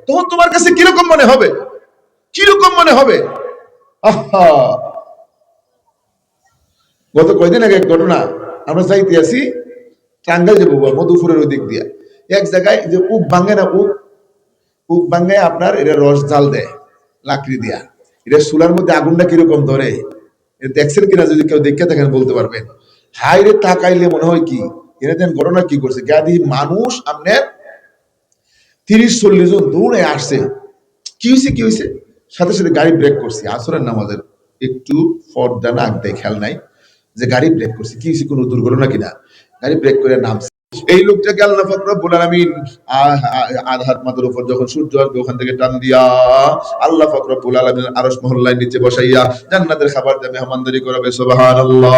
তখন তোমার কাছে কিরকম মনে হবে, কিরকম মনে হবে? আহা, গত কয়দিন আগে এক ঘটনা, আমরা যাইতে আছি টাঙ্গাইল যাবো, মধুপুরের ওই দিক দিয়া, এক জায়গায় যে উক ভাঙে না, উক ভাঙে আপনার এটা রস জাল দেয় লাকড়ি দিয়া, এটা চুলার মধ্যে আগুনটা কিরকম ধরে দেখছেন কিনা, যদি কেউ দেখে দেখেন বলতে পারবেন। হাই রে, তাকাইলে মনে হয় কি এখানে ঘটনা কি করছে, গাদি মানুষ আপনার 30-40 জন দৌড়ে আসছে। কি হয়েছে, সাথে সাথে গাড়ি ব্রেক করছে, আসরের নামাজের একটু পর্দা না আগ দেয়, খেয়াল নাই যে গাড়ি ব্রেক করছে, কি হয়েছে, কোনো দুর্ঘটনা কিনা, গাড়ি ব্রেক করে নামছে। এই লোকটাকে আল্লাহ পাক রব্বুল আলামিন আধ হাত মাথার উপর যখন সূর্য আসবে ওখান থেকে টান দিয়া আল্লাহ পাক রব্বুল আলামিন আরশ মহল্লায় নিচে বসাইয়া জান্নাতের খাবার দিয়ে মেহমানদারি করাবে সুবহানাল্লাহ।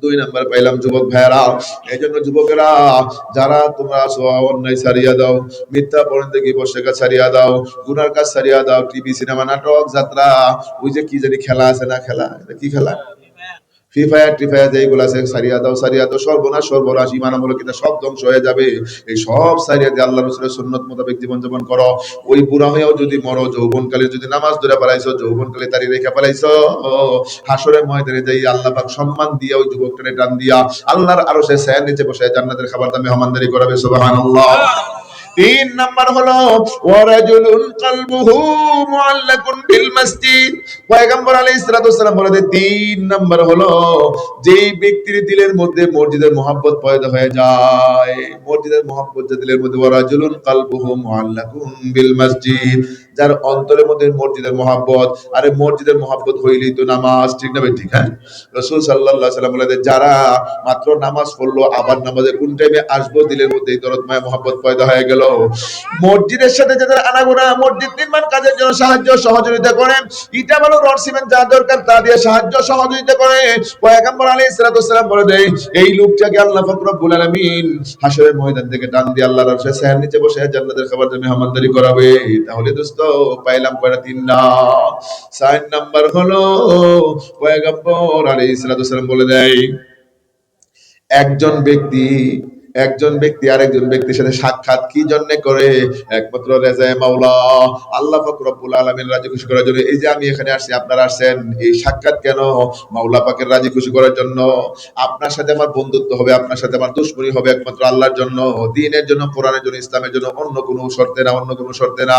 দুই নাম্বার পাইলাম যুবক ভাইয়েরা, এই জন্য যুবকেরা যারা তোমরা অন্যায় ছাড়িয়া দাও, মিথ্যা পরন্দেগী বসেকা ছাড়িয়া দাও, গুনার কাজ ছাড়িয়া দাও, টিভি সিনেমা নাটক যাত্রা, ওই যে কি জানি খেলা আছে না, খেলা কি খেলা, ফ্রি ফায়ার টিফায়ার যেগুলো আছে সারিয়া দাও, সারিয়া দাও, সর্বনাশ সর্বনাশ, ইমান আমল কিনা সব ধ্বংস হয়ে যাবে। এই সব সারিয়া দিয়ে আল্লাহ রাসূলের সুন্নাত মোতাবেক জীবন যাপন করো। ওই বুড়া হয়েও যদি মরো, যৌবনকালে যদি নামাজ ধরে পালাইছো, যৌবনকালে তারি রেখে পালাইছো, হাসরের ময়দানে যাই আল্লাহ পাক সম্মান দিয়া ওই যুবকটারে টান দিয়া আল্লাহর আরশের ছায়ার নিচে বসে জান্নাতের খাবার দামে মেহমানদারি করাবে সুবহানাল্লাহ। তিন নাম্বার হলো ওয়ারাজুলুন কলবুহু মুআল্লাকুন বিল মসজিদ। পয়গম্বর আলাইহিস সালাতু ওয়াসসালাম বলে দেন তিন নাম্বার হলো যেই ব্যক্তির দিলের মধ্যে মসজিদের মহব্বত পয়দা হয়ে যায়, মসজিদের মহব্বত যে দিলের মধ্যে, ওয়ারাজুলুন কলবুহু মুআল্লাকুন বিল মসজিদ, যার অন্তরের মধ্যে মসজিদের মহব্বত, আরে মসজিদের মহব্বত হইলেই তো নামাজ, ঠিক না ঠিক? হ্যাঁ, রাসূল সাল্লাল্লাহু আলাইহি ওয়াসাল্লাম বলে দেন যারা মাত্র নামাজ পড়লো আবার নামাজে কোন টাইমে আসবো দিলের মধ্যে দরদমায় মহব্বত পয়দা হয়ে গেল। মসজিদের সাথে যাদের আনাগোনা, মসজিদ নির্মাণ কাজের জন্য সাহায্য সহযোগিতা করে, ইটা বালু রড সিমেন্ট যা দরকার তা দিয়ে সাহায্য সহযোগিতা করে, পয়গম্বর আলাইহিস সালাতু ওয়াসসালাম বলে দেয় এই লোকটাকে আল্লাহ পাক রব্বুল আলামিন হাশরের ময়দান থেকে টান দিয়ে আল্লাহর আরশের ছায়ার নিচে বসে জান্নাতের খাবার দিয়ে মেহমানদারি করাবে। তাহলে দোস্ত পাইলাম কয়টা? তিন না। চার নাম্বার হলো পয়গম্বর আলাইহিস সালাতু ওয়াসসালাম বলে দেয় একজন ব্যক্তি আরেকজন ব্যক্তির সাথে সাক্ষাৎ কি জন্য করে? একমাত্র রেজায়ে মাওলা, আল্লাহ পাক রব্বুল আলামিন রাজি খুশি করার জন্য। এই যে আমি এখানে আসছি, আপনারা আসছেন, এই সাক্ষাৎ কেন? মাওলা পাকের রাজি খুশি করার জন্য। আপনার সাথে আমার বন্ধুত্ব হবে, আপনার সাথে আমার দুশমনি হবে একমাত্র আল্লাহর জন্য, দ্বীনের জন্য, কোরআনের জন্য, ইসলামের জন্য, অন্য কোনো শর্তে না, অন্য কোনো শর্তে না।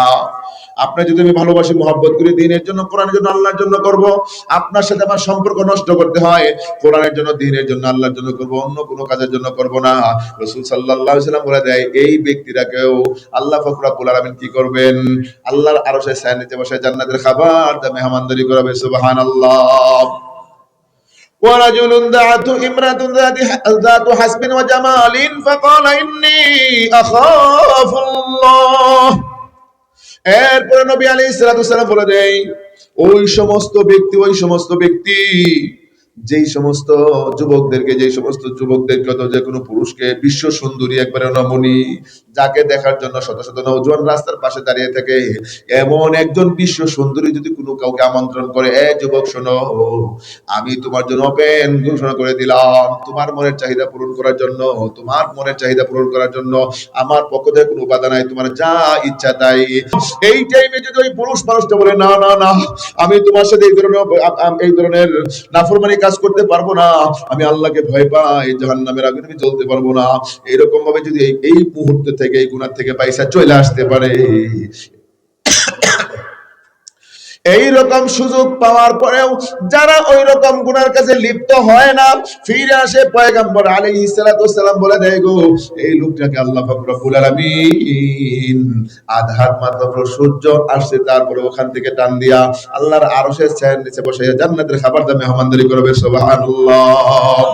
আপনার যদি আমি ভালোবাসি, মহব্বত করি, দ্বীনের জন্য, কোরআনের জন্য, আল্লাহর জন্য করব। আপনার সাথে আমার সম্পর্ক নষ্ট করতে হয়, কোরআনের জন্য, দ্বীনের জন্য, আল্লাহর জন্য করব, অন্য কোনো কাজের জন্য করব না। রাসূল সাল্লাল্লাহু আলাইহি ওয়াসাল্লাম বলে দেয় এই ব্যক্তিটাকেও আল্লাহ পাক রব্বুল আলামিন কি করবেন? আল্লাহর আরশের ছায়ার নিচে বসে জান্নাতের খাবার দিয়ে মেহমানদারি করাবে সুবহানাল্লাহ। ورجل دعته امرأة ذات حسب وجمال فقال إني أخاف الله। এরপরে নবী আলাইহিস সালাতু ওয়াসসালাম বলে দেয় ওই সমস্ত ব্যক্তি যেই সমস্ত যুবকদেরকে তো যে কোনো পুরুষকে বিশ্ব সুন্দরী একবারে রমণী, যাকে দেখার জন্য শত শত নওজোয়ান রাস্তার পাশে দাঁড়িয়ে থাকে, এমন একজন বিশ্ব সুন্দরী যদি কোনো কাউকে আমন্ত্রণ করে, এ যুবক শোনো, আমি তোমার জন্য ওপেন ঘোষণা করে দিলাম, তোমার মনের চাহিদা পূরণ করার জন্য আমার পক্ষ থেকে কোনো বাধা নাই, তোমার যা ইচ্ছা তাই। এই টাইমে যদি ওই পুরুষ মানুষটা বলে না না না, আমি তোমার সাথে এই ধরনের নাফরমানি কাজ করতে পারবো না, আমি আল্লাহকে ভয় পাই, জাহান্নামের আগুনে আমি জ্বলতে পারবো না, এরকম ভাবে যদি এই মুহূর্তে থেকে, এই গুনাহ থেকে পয়সা চলে আসতে পারে, এই রকম সুযোগ পাওয়ার পরেও যারা ওই রকম গুনার কাছে লিপ্ত হয় না, ফিরে আসে, পয়গম্বর আলাইহিস সালাতু ওয়াসসালাম বলে দেয় গো এই লোকটাকে আল্লাহ পাক রব্বুল আলামিন আধার মাত্র সূর্য আসছে তারপরে ওখান থেকে টান দিয়া আল্লাহর আরশের ছায়ার নিচে বসে জান্নাতের খাবার দিয়ে মেহমানদারি করবে সুবহানাল্লাহ।